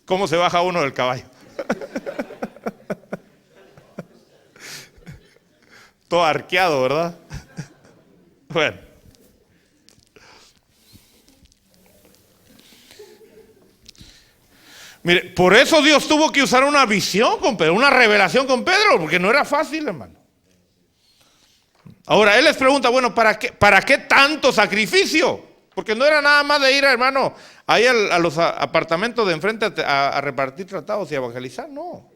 ¿Cómo se baja uno del caballo? Todo arqueado, ¿verdad? Bueno. Mire, por eso Dios tuvo que usar una visión con Pedro, una revelación con Pedro, porque no era fácil, hermano. Ahora, él les pregunta, bueno, ¿para qué tanto sacrificio? Porque no era nada más de ir, hermano, ahí a los apartamentos de enfrente a repartir tratados y a evangelizar, no.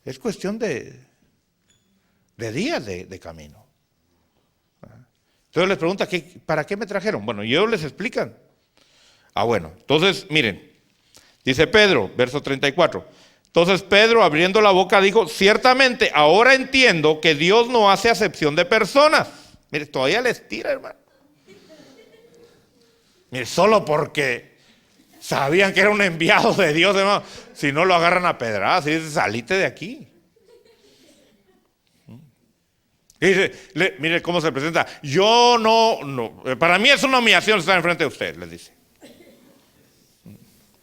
Es cuestión de días de camino. Entonces les pregunta, ¿para qué me trajeron? Bueno, y ellos les explican. Bueno, entonces, miren, dice Pedro, verso 34. Entonces Pedro, abriendo la boca, dijo, ciertamente, ahora entiendo que Dios no hace acepción de personas. Mire, todavía les tira, hermano. Mire, solo porque sabían que era un enviado de Dios, hermano. Si no lo agarran a pedradas, y dice, salite de aquí. Y dice, mire cómo se presenta. Yo no, para mí es una humillación estar enfrente de ustedes, les dice.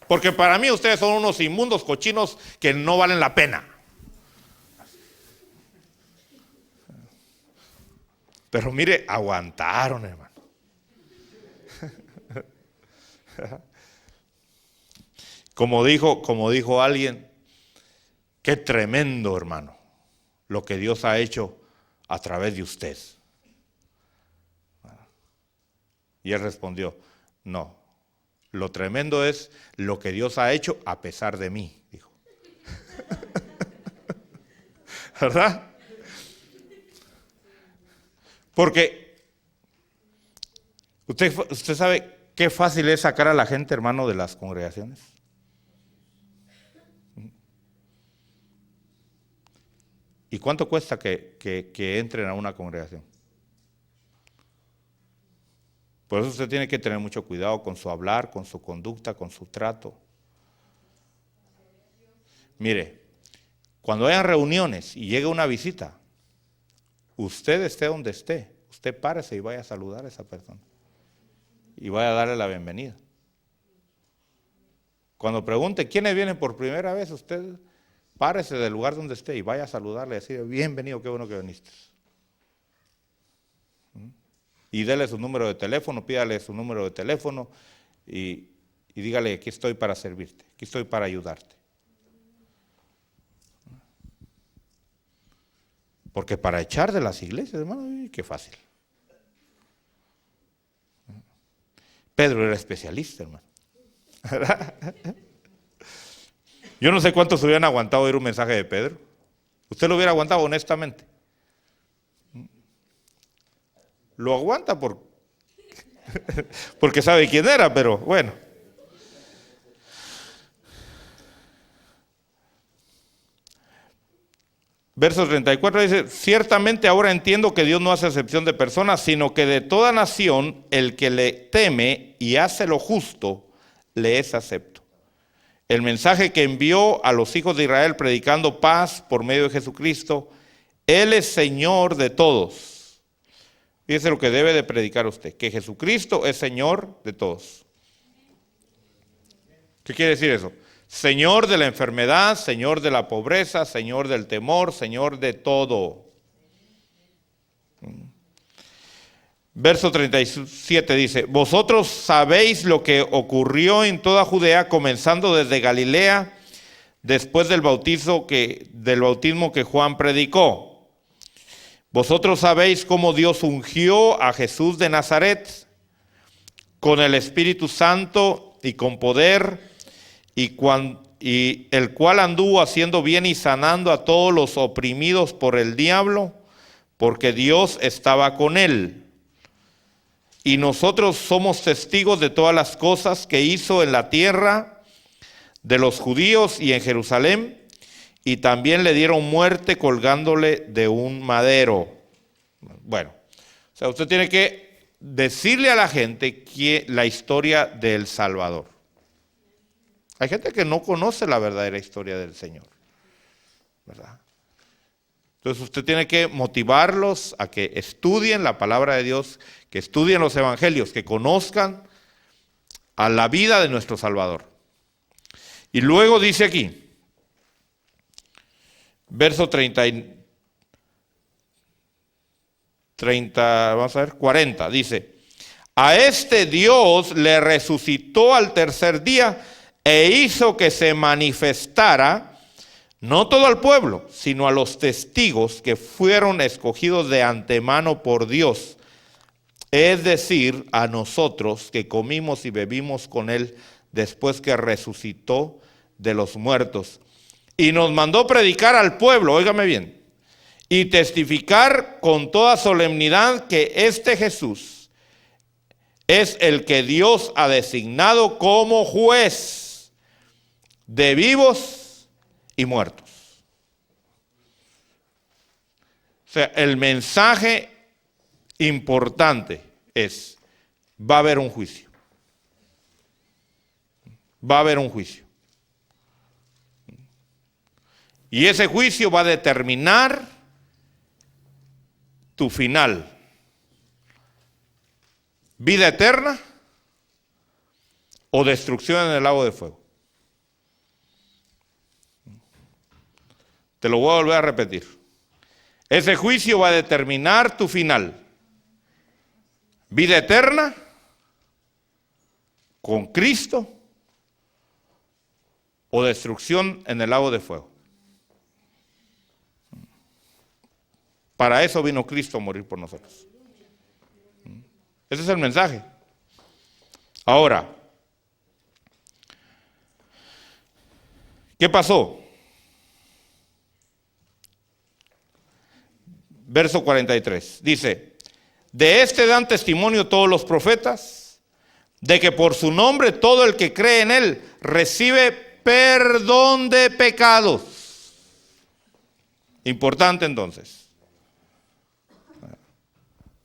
Porque para mí ustedes son unos inmundos cochinos que no valen la pena. Pero mire, aguantaron, hermano. Como dijo alguien, qué tremendo, hermano, lo que Dios ha hecho a través de usted. Y él respondió, no, lo tremendo es lo que Dios ha hecho a pesar de mí, dijo. ¿Verdad? Porque usted sabe qué fácil es sacar a la gente, hermano, de las congregaciones. ¿Y cuánto cuesta que entren a una congregación? Por eso usted tiene que tener mucho cuidado con su hablar, con su conducta, con su trato. Mire, cuando hayan reuniones y llegue una visita, usted esté donde esté, usted párese y vaya a saludar a esa persona. Y vaya a darle la bienvenida. Cuando pregunte quiénes vienen por primera vez, usted párese del lugar donde esté y vaya a saludarle y decirle, bienvenido, qué bueno que viniste. Y dele su número de teléfono, pídale su número de teléfono y dígale, aquí estoy para servirte, aquí estoy para ayudarte. Porque para echar de las iglesias, hermano, qué fácil. Pedro era especialista, hermano. Yo no sé cuántos hubieran aguantado oír un mensaje de Pedro. ¿Usted lo hubiera aguantado honestamente? Lo aguanta porque sabe quién era, pero bueno. Verso 34 dice, ciertamente ahora entiendo que Dios no hace excepción de personas, sino que de toda nación el que le teme y hace lo justo, le es acepto. El mensaje que envió a los hijos de Israel predicando paz por medio de Jesucristo, Él es Señor de todos. Fíjese lo que debe de predicar usted, que Jesucristo es Señor de todos. ¿Qué quiere decir eso? Señor de la enfermedad, Señor de la pobreza, Señor del temor, Señor de todo. Verso 37 dice, vosotros sabéis lo que ocurrió en toda Judea, comenzando desde Galilea, después del bautismo que Juan predicó. Vosotros sabéis cómo Dios ungió a Jesús de Nazaret con el Espíritu Santo y con poder, y el cual anduvo haciendo bien y sanando a todos los oprimidos por el diablo, porque Dios estaba con él. Y nosotros somos testigos de todas las cosas que hizo en la tierra de los judíos y en Jerusalén, y también le dieron muerte colgándole de un madero. Bueno, o sea, usted tiene que decirle a la gente la historia del Salvador. Hay gente que no conoce la verdadera historia del Señor, ¿verdad? Entonces usted tiene que motivarlos a que estudien la palabra de Dios, que estudien los evangelios, que conozcan a la vida de nuestro Salvador. Y luego dice aquí, verso 40, dice, a este Dios le resucitó al tercer día e hizo que se manifestara, no todo al pueblo, sino a los testigos que fueron escogidos de antemano por Dios, es decir, a nosotros que comimos y bebimos con él después que resucitó de los muertos. Y nos mandó predicar al pueblo, óigame bien, y testificar con toda solemnidad que este Jesús es el que Dios ha designado como juez de vivos y muertos. O sea, el mensaje importante es, va a haber un juicio. Va a haber un juicio. Y ese juicio va a determinar tu final. Vida eterna o destrucción en el lago de fuego. Te lo voy a volver a repetir. Ese juicio va a determinar tu final. Vida eterna con Cristo o destrucción en el lago de fuego. Para eso vino Cristo a morir por nosotros. Ese es el mensaje. Ahora, ¿qué pasó? Verso 43, dice, de este dan testimonio todos los profetas, de que por su nombre todo el que cree en él recibe perdón de pecados. Importante entonces.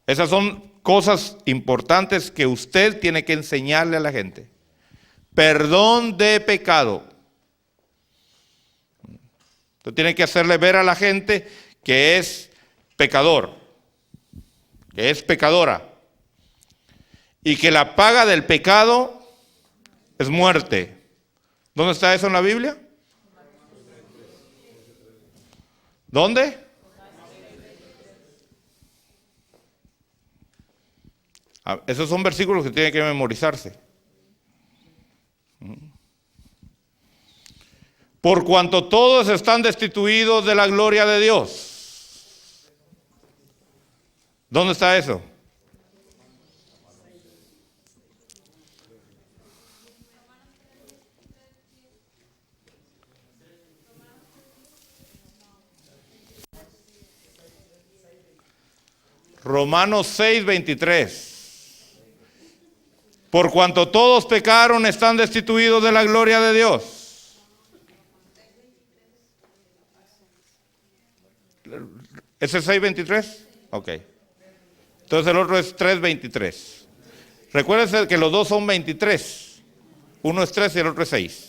Esas son cosas importantes que usted tiene que enseñarle a la gente. Perdón de pecado. Usted tiene que hacerle ver a la gente que es pecador, que es pecadora, y que la paga del pecado es muerte. ¿Dónde está eso en la Biblia? ¿Dónde? Esos son versículos que tienen que memorizarse. Por cuanto todos están destituidos de la gloria de Dios. ¿Dónde está eso? Romanos 6:23. Por cuanto todos pecaron, están destituidos de la gloria de Dios. ¿Es el 6:23? Ok. Entonces el otro es 3:23. Recuérdense que los dos son 23. Uno es 3 y el otro es 6.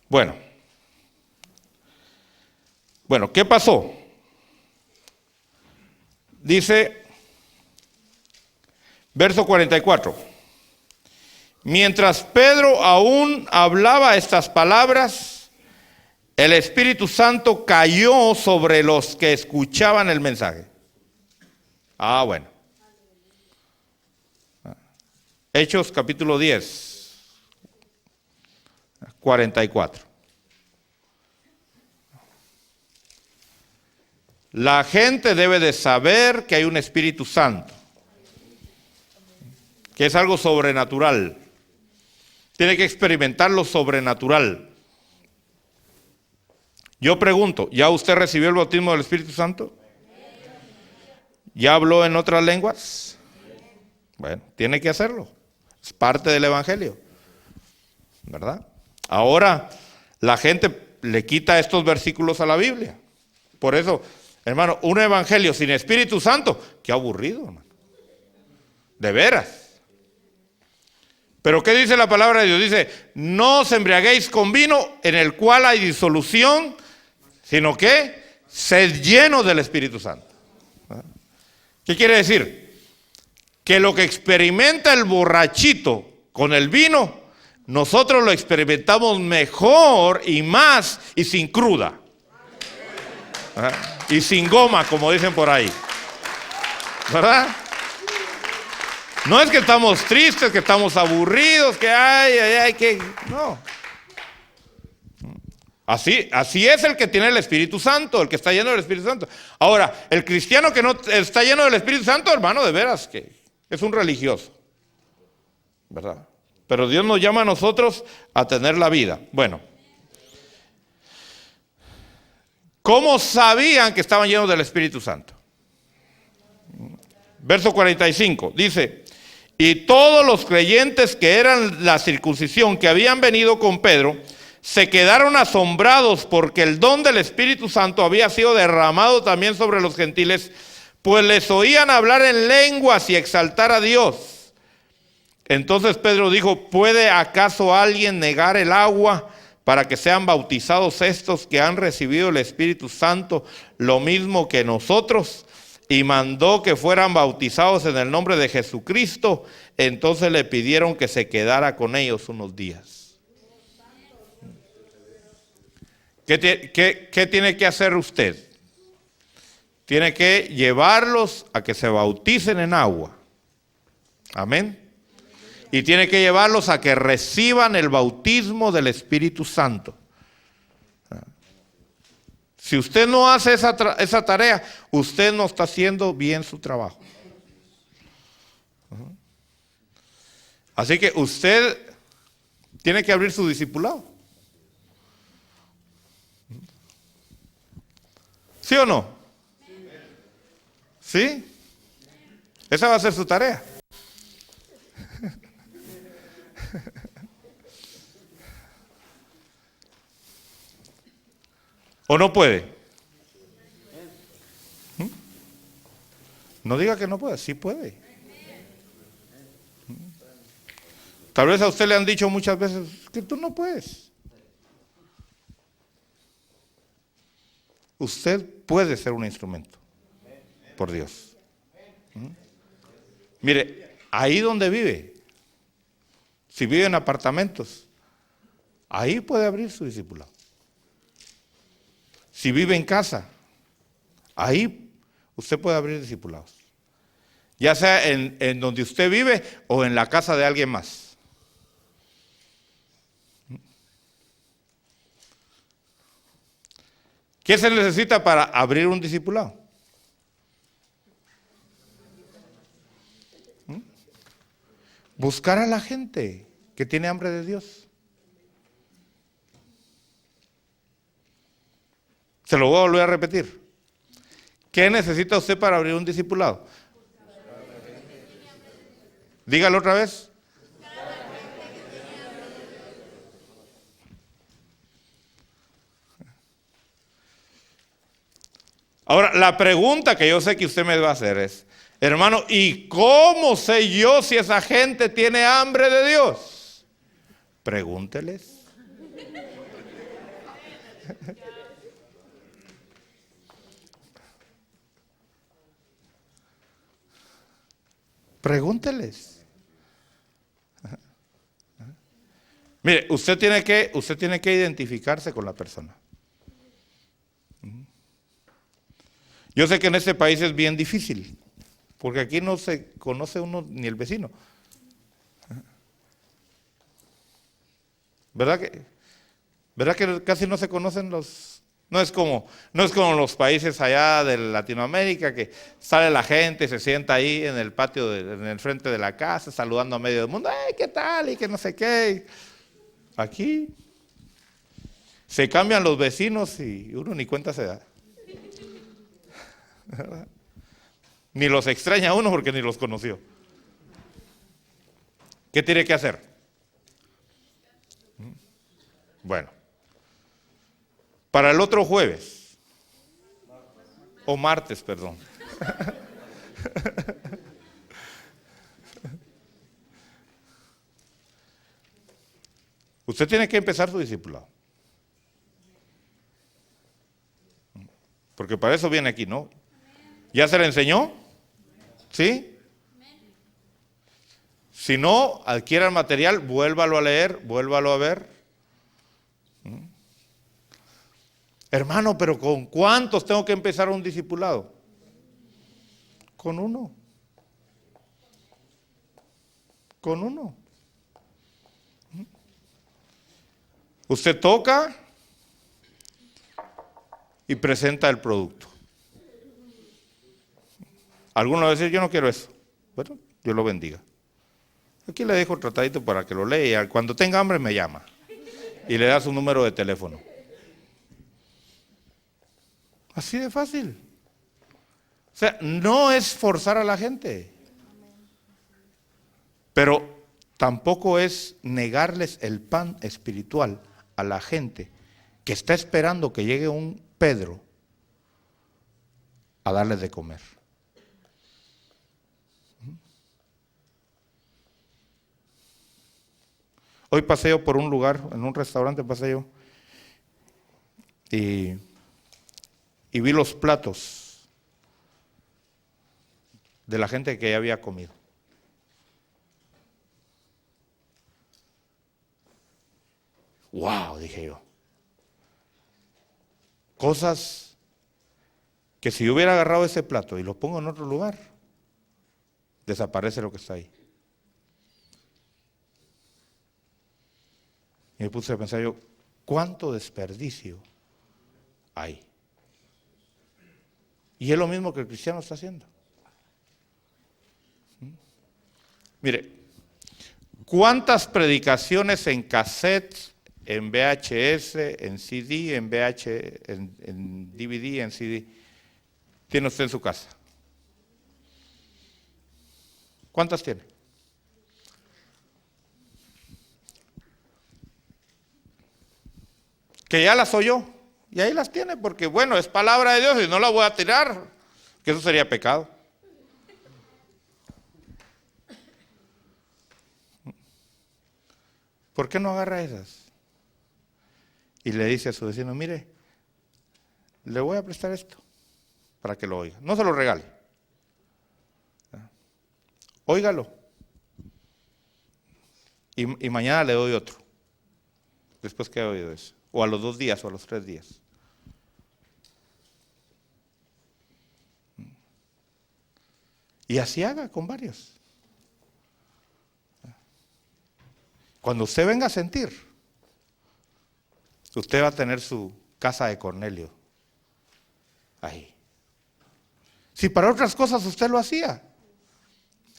Bueno, ¿qué pasó? Dice, verso 44. Mientras Pedro aún hablaba estas palabras, el Espíritu Santo cayó sobre los que escuchaban el mensaje. Bueno. Hechos capítulo 10, 44. La gente debe de saber que hay un Espíritu Santo, que es algo sobrenatural. Tiene que experimentar lo sobrenatural. Yo pregunto, ¿ya usted recibió el bautismo del Espíritu Santo? ¿Ya habló en otras lenguas? Bueno, tiene que hacerlo. Es parte del Evangelio, ¿verdad? Ahora, la gente le quita estos versículos a la Biblia. Por eso, hermano, un evangelio sin Espíritu Santo, qué aburrido, hermano. De veras. Pero ¿qué dice la palabra de Dios? Dice, no os embriaguéis con vino en el cual hay disolución, sino que sed llenos del Espíritu Santo. ¿Qué quiere decir? Que lo que experimenta el borrachito con el vino, nosotros lo experimentamos mejor y más y sin cruda. Y sin goma, como dicen por ahí. ¿Verdad? No es que estamos tristes, que estamos aburridos, que que no. Así es el que tiene el Espíritu Santo, el que está lleno del Espíritu Santo. Ahora, el cristiano que no está lleno del Espíritu Santo, hermano, de veras que es un religioso. ¿Verdad? Pero Dios nos llama a nosotros a tener la vida. Bueno. ¿Cómo sabían que estaban llenos del Espíritu Santo? Verso 45, dice, y todos los creyentes que eran la circuncisión, que habían venido con Pedro, se quedaron asombrados porque el don del Espíritu Santo había sido derramado también sobre los gentiles, pues les oían hablar en lenguas y exaltar a Dios. Entonces Pedro dijo, ¿puede acaso alguien negar el agua para que sean bautizados estos que han recibido el Espíritu Santo lo mismo que nosotros? Y mandó que fueran bautizados en el nombre de Jesucristo. Entonces le pidieron que se quedara con ellos unos días. ¿Qué tiene que hacer usted? Tiene que llevarlos a que se bauticen en agua. Amén. Y tiene que llevarlos a que reciban el bautismo del Espíritu Santo. Si usted no hace esa tarea, usted no está haciendo bien su trabajo. Así que usted tiene que abrir su discipulado. ¿Sí o no? ¿Sí? Esa va a ser su tarea. ¿O no puede? No diga que no puede, sí puede. Tal vez a usted le han dicho muchas veces que tú no puedes. Usted puede ser un instrumento por Dios. Mire, ahí donde vive, si vive en apartamentos, ahí puede abrir su discipulado. Si vive en casa, ahí usted puede abrir discipulados. Ya sea en donde usted vive o en la casa de alguien más. ¿Qué se necesita para abrir un discipulado? Buscar a la gente que tiene hambre de Dios. Se lo voy a volver a repetir. ¿Qué necesita usted para abrir un discipulado? Dígalo otra vez. Ahora, la pregunta que yo sé que usted me va a hacer es, hermano, ¿y cómo sé yo si esa gente tiene hambre de Dios? Pregúnteles. Pregúnteles. Mire, usted tiene que identificarse con la persona. Yo sé que en este país es bien difícil, porque aquí no se conoce uno ni el vecino. ¿Verdad que casi no se conocen los? No es como los países allá de Latinoamérica, que sale la gente, se sienta ahí en el patio, en el frente de la casa, saludando a medio del mundo, ¡ay, qué tal! Y que no sé qué. Aquí se cambian los vecinos y uno ni cuenta se da. ¿Verdad? Ni los extraña uno porque ni los conoció. ¿Qué tiene que hacer? Bueno, para el otro jueves, o martes, perdón. Usted tiene que empezar su discipulado. Porque para eso viene aquí, ¿no? ¿Ya se le enseñó? ¿Sí? Si no, adquiera el material, vuélvalo a leer, vuélvalo a ver. Hermano, pero ¿con cuántos tengo que empezar un discipulado? Con uno. Con uno. Usted toca y presenta el producto. Algunos van a decir, yo no quiero eso. Bueno, Dios lo bendiga. Aquí le dejo el tratadito para que lo lea. Cuando tenga hambre me llama y le da su número de teléfono. Así de fácil. O sea, no es forzar a la gente, pero tampoco es negarles el pan espiritual a la gente que está esperando que llegue un Pedro a darles de comer. Hoy paseo por un lugar, en un restaurante paseo, y vi los platos de la gente que ya había comido. ¡Wow! Dije yo. Cosas que si yo hubiera agarrado ese plato y lo pongo en otro lugar, desaparece lo que está ahí. Y me puse a pensar yo, ¿cuánto desperdicio hay? Y es lo mismo que el cristiano está haciendo. Mire, ¿cuántas predicaciones en cassettes, en VHS, en CD, en DVD, en CD, tiene usted en su casa? ¿Cuántas tiene? Que ya las oyó, y ahí las tiene, porque bueno, es palabra de Dios y no la voy a tirar, que eso sería pecado. ¿Por qué no agarra esas? Y le dice a su vecino, mire, le voy a prestar esto para que lo oiga. No se lo regale. Óigalo. Y mañana le doy otro. Después que he oído eso. O a los 2 días o a los 3 días. Y así haga con varios. Cuando usted venga a sentir, usted va a tener su casa de Cornelio ahí. Si para otras cosas usted lo hacía.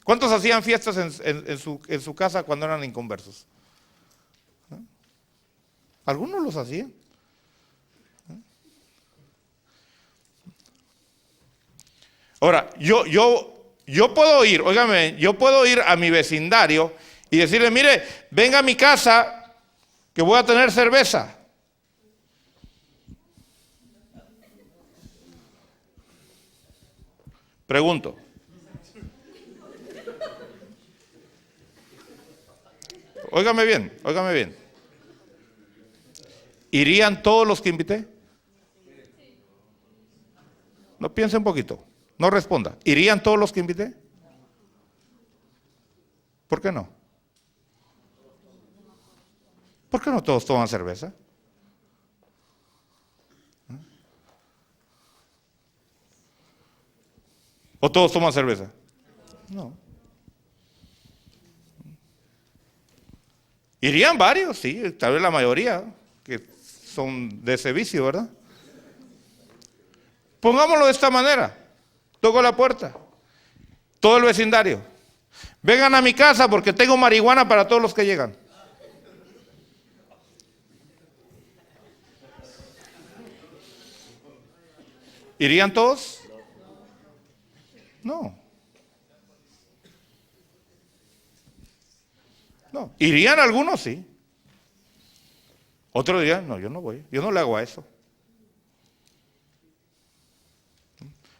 ¿Cuántos hacían fiestas en su casa cuando eran inconversos? Algunos los hacían. Ahora, yo puedo ir, óigame, yo puedo ir a mi vecindario y decirle, mire, venga a mi casa que voy a tener cerveza. Pregunto. Óigame bien, óigame bien. ¿Irían todos los que invité? No, piense un poquito. No responda. ¿Irían todos los que invité? ¿Por qué no? ¿Por qué no todos toman cerveza? ¿O todos toman cerveza? No. Irían varios, sí, tal vez la mayoría, que son de ese vicio, ¿verdad? Pongámoslo de esta manera. Toco la puerta. Todo el vecindario. Vengan a mi casa porque tengo marihuana para todos los que llegan. ¿Irían todos? No. No. ¿Irían algunos? Sí. Otros dirían, no, yo no voy. Yo no le hago a eso.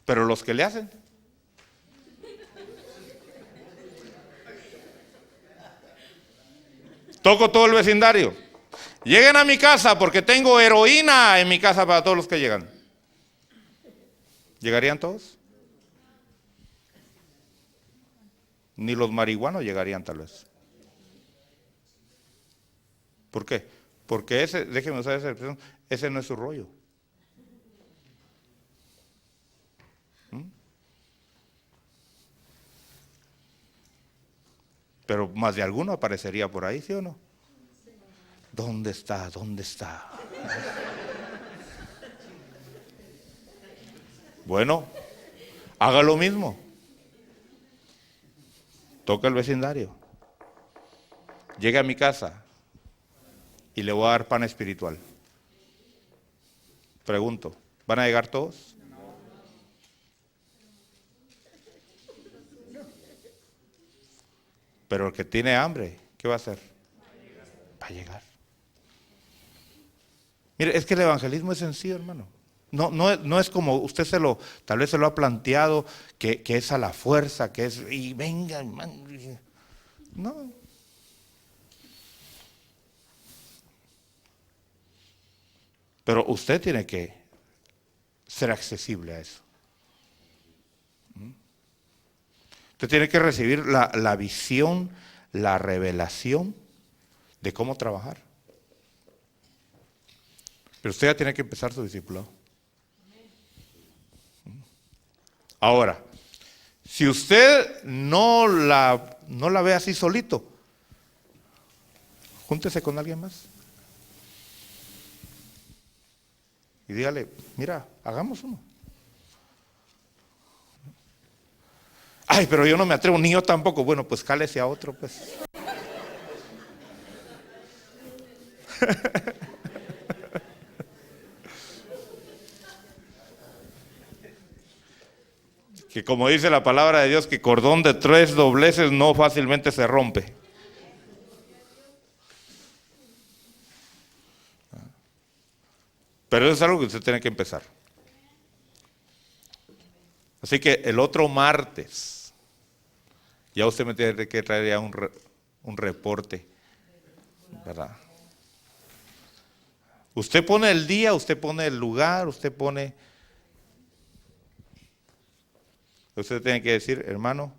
Pero los que le hacen. Toco todo el vecindario. Lleguen a mi casa porque tengo heroína en mi casa para todos los que llegan. ¿Llegarían todos? Ni los marihuanos llegarían tal vez. ¿Por qué? Porque ese, déjeme usar esa expresión, ese no es su rollo. Pero más de alguno aparecería por ahí, ¿sí o no? ¿Dónde está? ¿Dónde está? Bueno, haga lo mismo. Toca el vecindario. Llegue a mi casa y le voy a dar pan espiritual. Pregunto, ¿van a llegar todos? Pero el que tiene hambre, ¿qué va a hacer? Va a llegar. Mire, es que el evangelismo es sencillo, hermano. No es como usted tal vez se lo ha planteado, que es a la fuerza, que es, y venga, hermano. No. Pero usted tiene que ser accesible a eso. Usted tiene que recibir la visión, la revelación de cómo trabajar. Pero usted ya tiene que empezar su discipulado. Ahora, si usted no la ve así solito, júntese con alguien más. Y dígale, mira, hagamos uno. Ay, pero yo no me atrevo, ni yo tampoco. Bueno, pues cálese a otro, pues. Que como dice la palabra de Dios, que cordón de 3 dobleces no fácilmente se rompe. Pero eso es algo que usted tiene que empezar. Así que el otro martes, ya usted me tiene que traer ya un reporte, ¿verdad? Usted pone el día, usted pone el lugar, usted tiene que decir, hermano,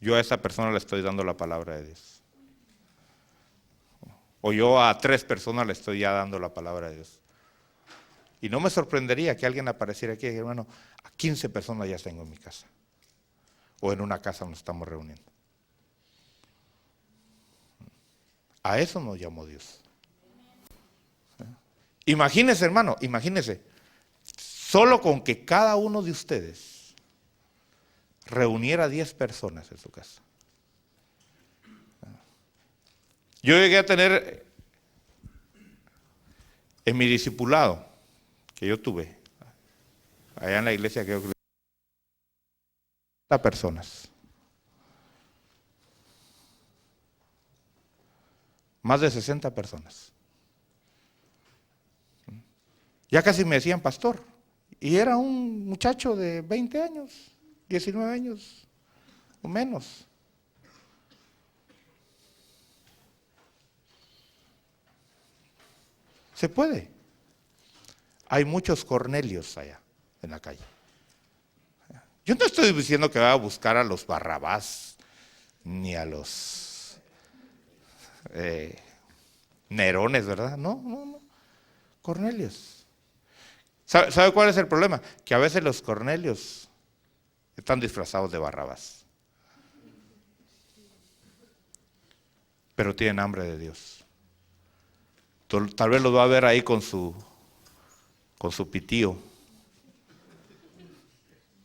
yo a esa persona le estoy dando la palabra de Dios. O yo a 3 personas le estoy ya dando la palabra de Dios. Y no me sorprendería que alguien apareciera aquí y dijera, hermano, a 15 personas ya tengo en mi casa. O en una casa nos estamos reuniendo. A eso nos llamó Dios. Imagínese, hermano, imagínese. Solo con que cada uno de ustedes reuniera 10 personas en su casa. Yo llegué a tener en mi discipulado que yo tuve, allá en la iglesia que yo crecí, personas. Más de 60 personas. Ya casi me decían pastor. Y era un muchacho de 20 años, 19 años o menos. Se puede. Hay muchos Cornelios allá en la calle. Yo no estoy diciendo que va a buscar a los Barrabás ni a los Nerones, ¿verdad? No. Cornelios. ¿Sabe cuál es el problema? Que a veces los Cornelios están disfrazados de Barrabás. Pero tienen hambre de Dios. Tal vez los va a ver ahí con su pitío.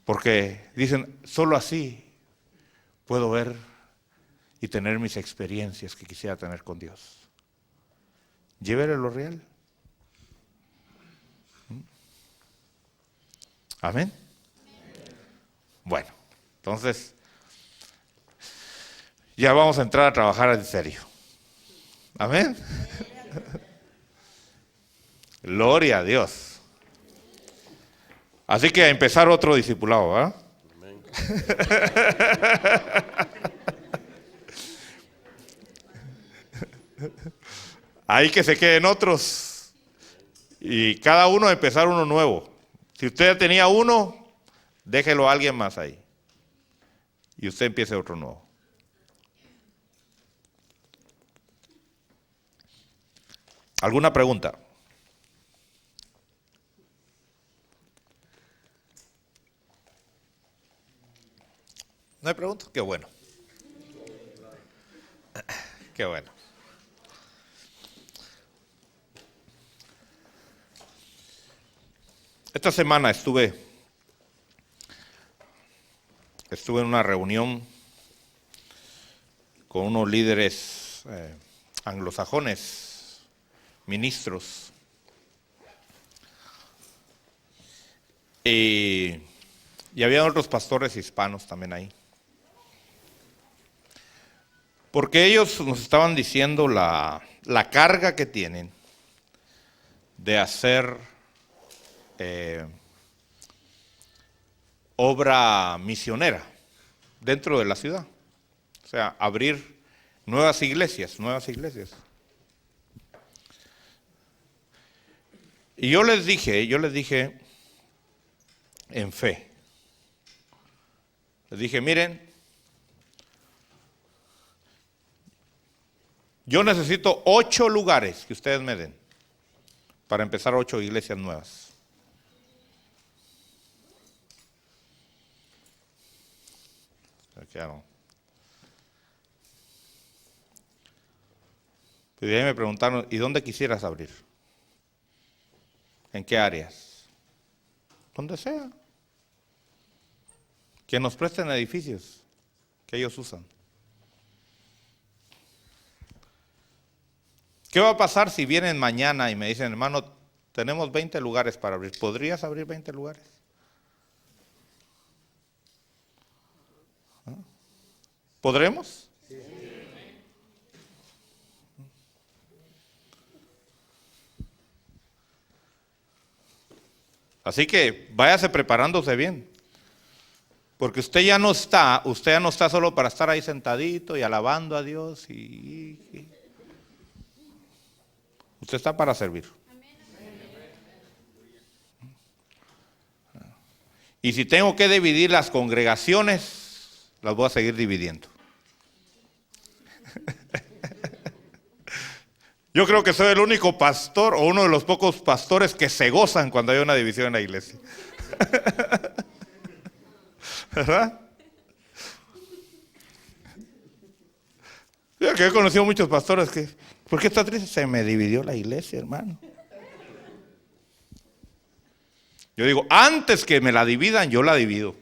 Porque dicen, solo así puedo ver y tener mis experiencias que quisiera tener con Dios. Llévele lo real. Amén. Bueno, entonces ya vamos a entrar a trabajar en serio. Amén. Gloria a Dios. Así que a empezar otro discipulado, ¿verdad? Amén. Ahí que se queden otros y cada uno empezar uno nuevo. Si usted ya tenía uno, déjelo a alguien más ahí y usted empiece otro nuevo. ¿Alguna pregunta? ¿No hay preguntas? Qué bueno. Qué bueno. Esta semana estuve en una reunión con unos líderes anglosajones, ministros, y había otros pastores hispanos también ahí. Porque ellos nos estaban diciendo la carga que tienen de hacer obra misionera dentro de la ciudad. O sea, abrir nuevas iglesias. Y yo les dije en fe, les dije, miren, yo necesito 8 lugares que ustedes me den para empezar 8 iglesias nuevas. Y de ahí me preguntaron, ¿y dónde quisieras abrir? ¿En qué áreas? Donde sea. Que nos presten edificios que ellos usan. ¿Qué va a pasar si vienen mañana y me dicen, hermano, tenemos 20 lugares para abrir? ¿Podrías abrir 20 lugares? ¿Podremos? Sí. Así que váyase preparándose bien. Porque usted ya no está solo para estar ahí sentadito y alabando a Dios. Usted está para servir. Y si tengo que dividir las congregaciones, las voy a seguir dividiendo. Yo creo que soy el único pastor o uno de los pocos pastores que se gozan cuando hay una división en la iglesia. ¿Verdad? Yo que he conocido muchos pastores que, ¿por qué está triste? Se me dividió la iglesia, hermano. Yo digo, antes que me la dividan, yo la divido.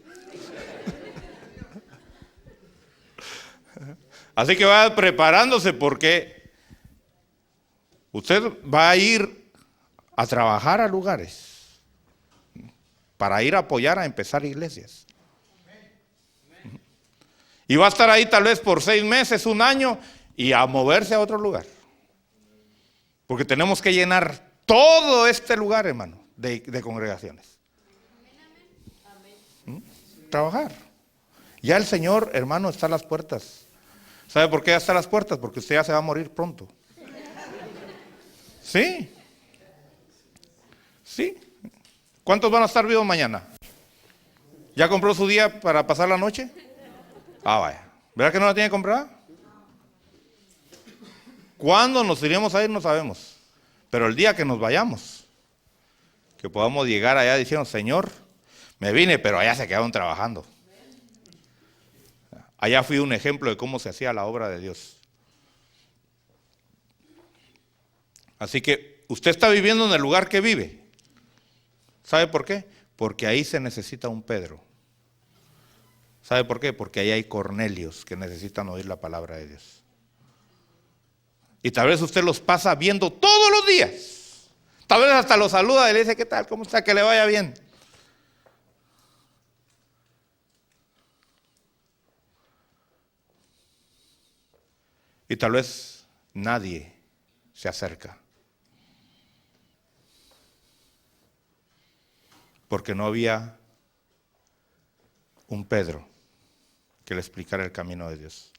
Así que vaya preparándose porque usted va a ir a trabajar a lugares para ir a apoyar a empezar iglesias. Y va a estar ahí tal vez por 6 meses, 1 año y a moverse a otro lugar. Porque tenemos que llenar todo este lugar, hermano, de congregaciones. trabajar. Ya el Señor, hermano, está a las puertas. ¿Sabe por qué ya está a las puertas? Porque usted ya se va a morir pronto. ¿Sí? ¿Sí? ¿Cuántos van a estar vivos mañana? ¿Ya compró su día para pasar la noche? Ah, vaya. ¿Verdad que no la tiene comprada? ¿Cuándo nos iremos a ir? No sabemos. Pero el día que nos vayamos, que podamos llegar allá diciendo, Señor, me vine, pero allá se quedaron trabajando. Allá fui un ejemplo de cómo se hacía la obra de Dios. Así que usted está viviendo en el lugar que vive. ¿Sabe por qué? Porque ahí se necesita un Pedro. ¿Sabe por qué? Porque ahí hay Cornelios que necesitan oír la palabra de Dios. Y tal vez usted los pasa viendo todos los días. Tal vez hasta los saluda y le dice, ¿qué tal? ¿Cómo está? Que le vaya bien. Y tal vez nadie se acerca. Porque no había un Pedro que le explicara el camino de Dios.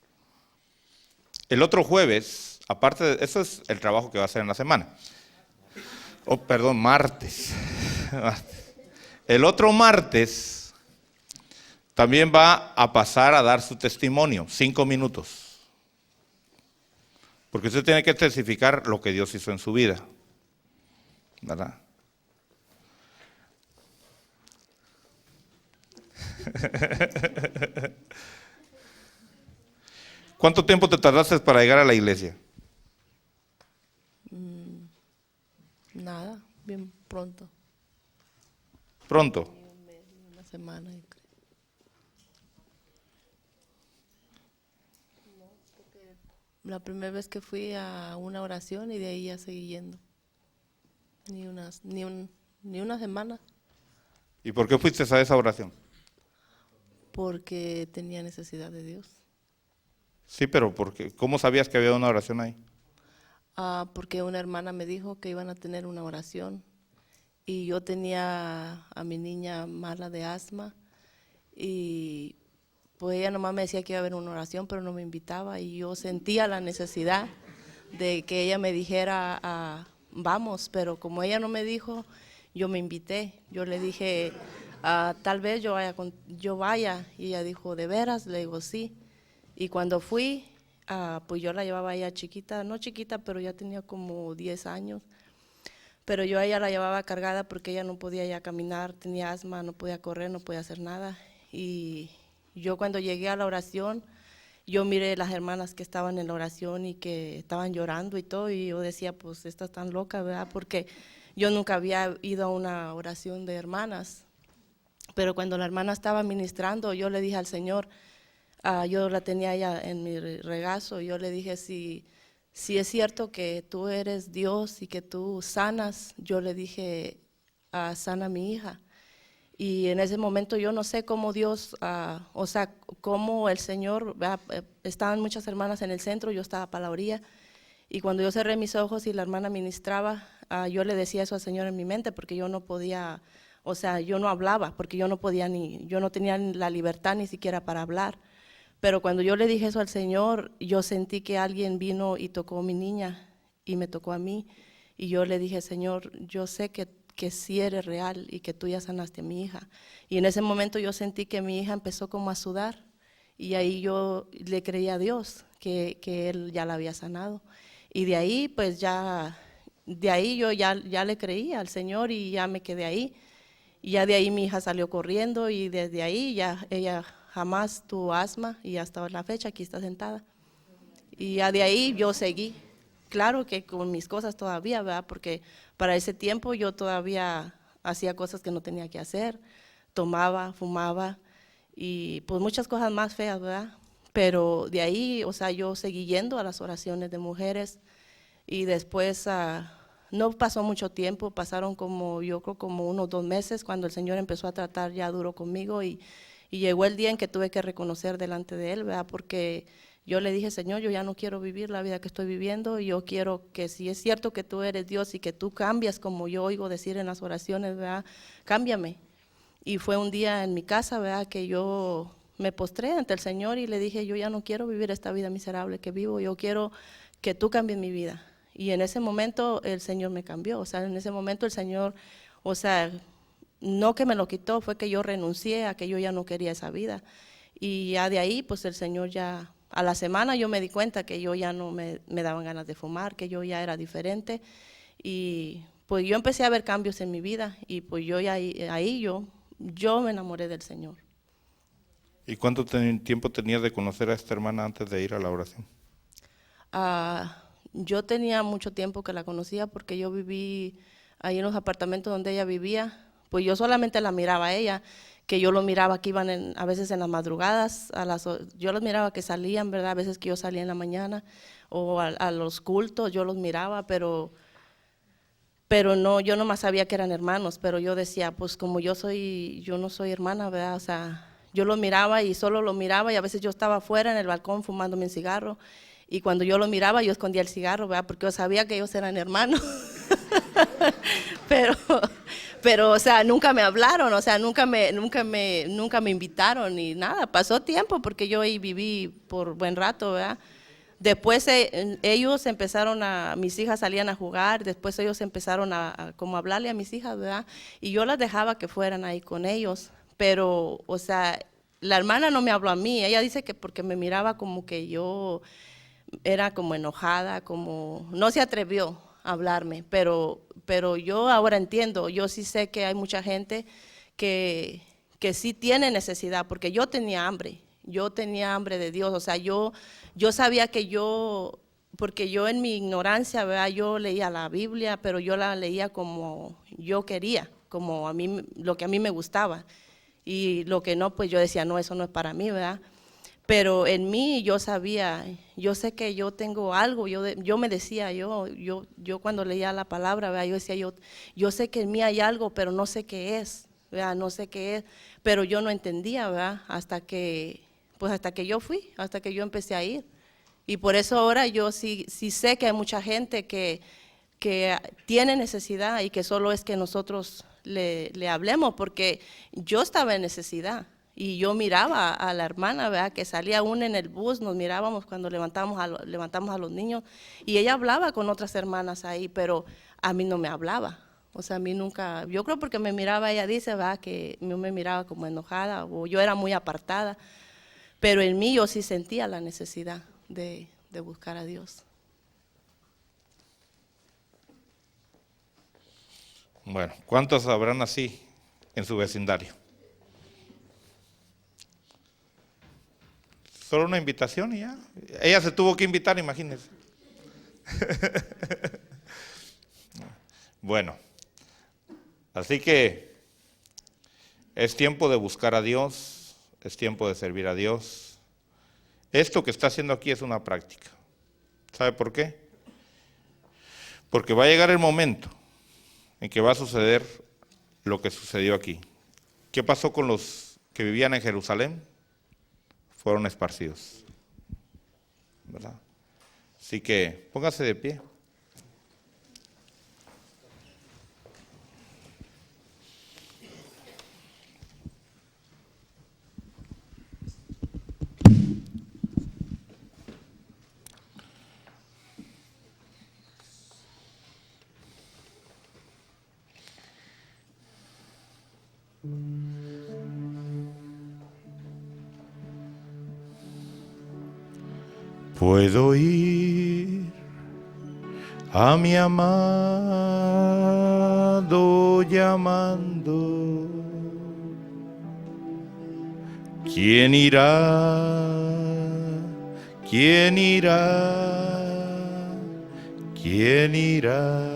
El otro jueves, aparte de eso, es el trabajo que va a hacer en la semana. Martes. El otro martes también va a pasar a dar su testimonio, 5 minutos. Porque usted tiene que testificar lo que Dios hizo en su vida, ¿verdad? ¿Cuánto tiempo te tardaste para llegar a la iglesia? Nada, bien pronto. Pronto. Una semana, yo creo. La primera vez que fui a una oración y de ahí ya seguí yendo. Ni una semana, ¿Y por qué fuiste a esa oración? porque tenía necesidad de Dios. Sí, pero ¿cómo sabías que había una oración ahí? Porque una hermana me dijo que iban a tener una oración y yo tenía a mi niña mala de asma y pues ella nomás me decía que iba a haber una oración, pero no me invitaba y yo sentía la necesidad de que ella me dijera, vamos, pero como ella no me dijo, yo me invité. Yo le dije, tal vez yo vaya, y ella dijo, ¿de veras? Le digo, sí. Y cuando fui, pues yo la llevaba a ella chiquita, no chiquita, pero ya tenía como 10 años. Pero yo a ella la llevaba cargada porque ella no podía ya caminar, tenía asma, no podía correr, no podía hacer nada. Y yo cuando llegué a la oración, yo miré las hermanas que estaban en la oración y que estaban llorando y todo, y yo decía, pues esta están loca, ¿verdad? Porque yo nunca había ido a una oración de hermanas. Pero cuando la hermana estaba ministrando, yo le dije al Señor, yo la tenía ella en mi regazo, yo le dije, si es cierto que tú eres Dios y que tú sanas, yo le dije, sana a mi hija. Y en ese momento yo no sé cómo Dios, o sea, cómo el Señor, estaban muchas hermanas en el centro, yo estaba para la orilla, y cuando yo cerré mis ojos y la hermana ministraba, yo le decía eso al Señor en mi mente, porque yo no podía, o sea, yo no hablaba, porque yo no podía yo no tenía la libertad ni siquiera para hablar. Pero cuando yo le dije eso al Señor, yo sentí que alguien vino y tocó a mi niña y me tocó a mí. Y yo le dije, Señor, yo sé que sí eres real y que tú ya sanaste a mi hija. Y en ese momento yo sentí que mi hija empezó como a sudar y ahí yo le creí a Dios que Él ya la había sanado. Y de ahí pues de ahí yo ya le creí al Señor y ya me quedé ahí. Y ya de ahí mi hija salió corriendo y desde ahí ya ella jamás tuvo asma y hasta la fecha aquí está sentada. Y ya de ahí yo seguí, claro que con mis cosas todavía, ¿verdad? Porque para ese tiempo yo todavía hacía cosas que no tenía que hacer, tomaba, fumaba y pues muchas cosas más feas, ¿verdad? Pero de ahí, o sea, yo seguí yendo a las oraciones de mujeres y después no pasó mucho tiempo, pasaron yo creo como unos 2 meses cuando el Señor empezó a tratar ya duro conmigo y llegó el día en que tuve que reconocer delante de Él, ¿verdad? Porque yo le dije, Señor, yo ya no quiero vivir la vida que estoy viviendo, y yo quiero que si es cierto que tú eres Dios y que tú cambias como yo oigo decir en las oraciones, ¿verdad? Cámbiame. Y fue un día en mi casa, ¿verdad?, que yo me postré ante el Señor y le dije, yo ya no quiero vivir esta vida miserable que vivo, yo quiero que tú cambies mi vida. Y en ese momento el Señor me cambió, o sea, en ese momento el Señor, o sea, no que me lo quitó, fue que yo renuncié a que yo ya no quería esa vida. Y ya de ahí, pues el Señor ya, a la semana yo me di cuenta que yo ya no me daban ganas de fumar, que yo ya era diferente. Y pues yo empecé a ver cambios en mi vida y pues yo ya ahí yo me enamoré del Señor. ¿Y cuánto tiempo tenías de conocer a esta hermana antes de ir a la oración? Yo tenía mucho tiempo que la conocía porque yo viví ahí en los apartamentos donde ella vivía, pues yo solamente la miraba a ella, que yo lo miraba que iban a veces en las madrugadas, yo los miraba que salían, ¿verdad? A veces que yo salía en la mañana o a los cultos, yo los miraba, pero no, yo nomás sabía que eran hermanos, pero yo decía, pues como yo no soy hermana, ¿verdad? O sea, yo lo miraba y solo lo miraba y a veces yo estaba afuera en el balcón fumándome un cigarro y cuando yo lo miraba yo escondía el cigarro, ¿verdad? Porque yo sabía que ellos eran hermanos. pero, o sea, nunca me hablaron, o sea, nunca me invitaron ni nada. Pasó tiempo porque yo ahí viví por buen rato, ¿verdad? Después ellos empezaron mis hijas salían a jugar, después ellos empezaron a como hablarle a mis hijas, ¿verdad? Y yo las dejaba que fueran ahí con ellos, pero, o sea, la hermana no me habló a mí, ella dice que porque me miraba como que yo era como enojada, como, no se atrevió a hablarme, pero yo ahora entiendo, yo sí sé que hay mucha gente que sí tiene necesidad, porque yo tenía hambre de Dios, o sea, yo sabía que porque yo en mi ignorancia, ¿verdad? Yo leía la Biblia, pero yo la leía como yo quería, como lo que a mí me gustaba, y lo que no, pues yo decía, no, eso no es para mí, ¿verdad? Pero en mí yo sabía, yo sé que yo tengo algo, yo me decía, yo cuando leía la palabra, ¿verdad? Yo decía, yo sé que en mí hay algo, pero no sé qué es, ¿verdad? No sé qué es, pero yo no entendía, ¿verdad? Hasta que yo empecé a ir. Y por eso ahora yo sí sé que hay mucha gente que tiene necesidad y que solo es que nosotros le hablemos, porque yo estaba en necesidad y yo miraba a la hermana, ¿verdad? Que salía una en el bus, nos mirábamos cuando levantamos a los niños y ella hablaba con otras hermanas ahí, pero a mí no me hablaba. O sea, a mí nunca, yo creo porque me miraba, ella dice, ¿verdad? Que no me miraba como enojada o yo era muy apartada, pero en mí yo sí sentía la necesidad de buscar a Dios. Bueno, ¿cuántos habrán así en su vecindario? Solo una invitación y ya. Ella se tuvo que invitar, imagínense. Bueno, así que es tiempo de buscar a Dios, es tiempo de servir a Dios. Esto que está haciendo aquí es una práctica. ¿Sabe por qué? Porque va a llegar el momento en que va a suceder lo que sucedió aquí. ¿Qué pasó con los que vivían en Jerusalén? Fueron esparcidos, ¿verdad? Así que póngase de pie. Puedo ir a mi amado llamando. ¿Quién irá? ¿Quién irá? ¿Quién irá?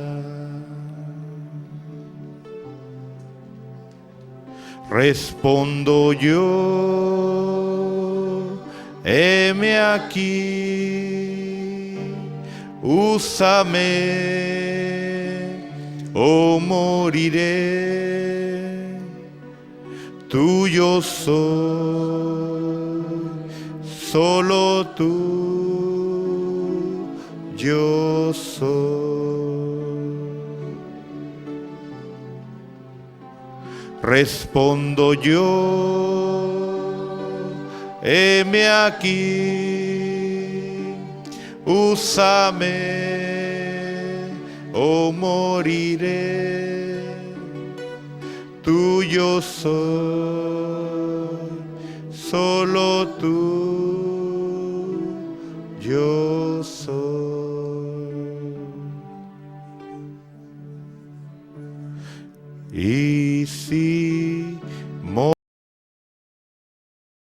Respondo yo, heme aquí, úsame o moriré, tuyo soy, solo tú, yo soy. Respondo yo, heme aquí, úsame o moriré, tuyo soy, solo tú, yo soy. Y si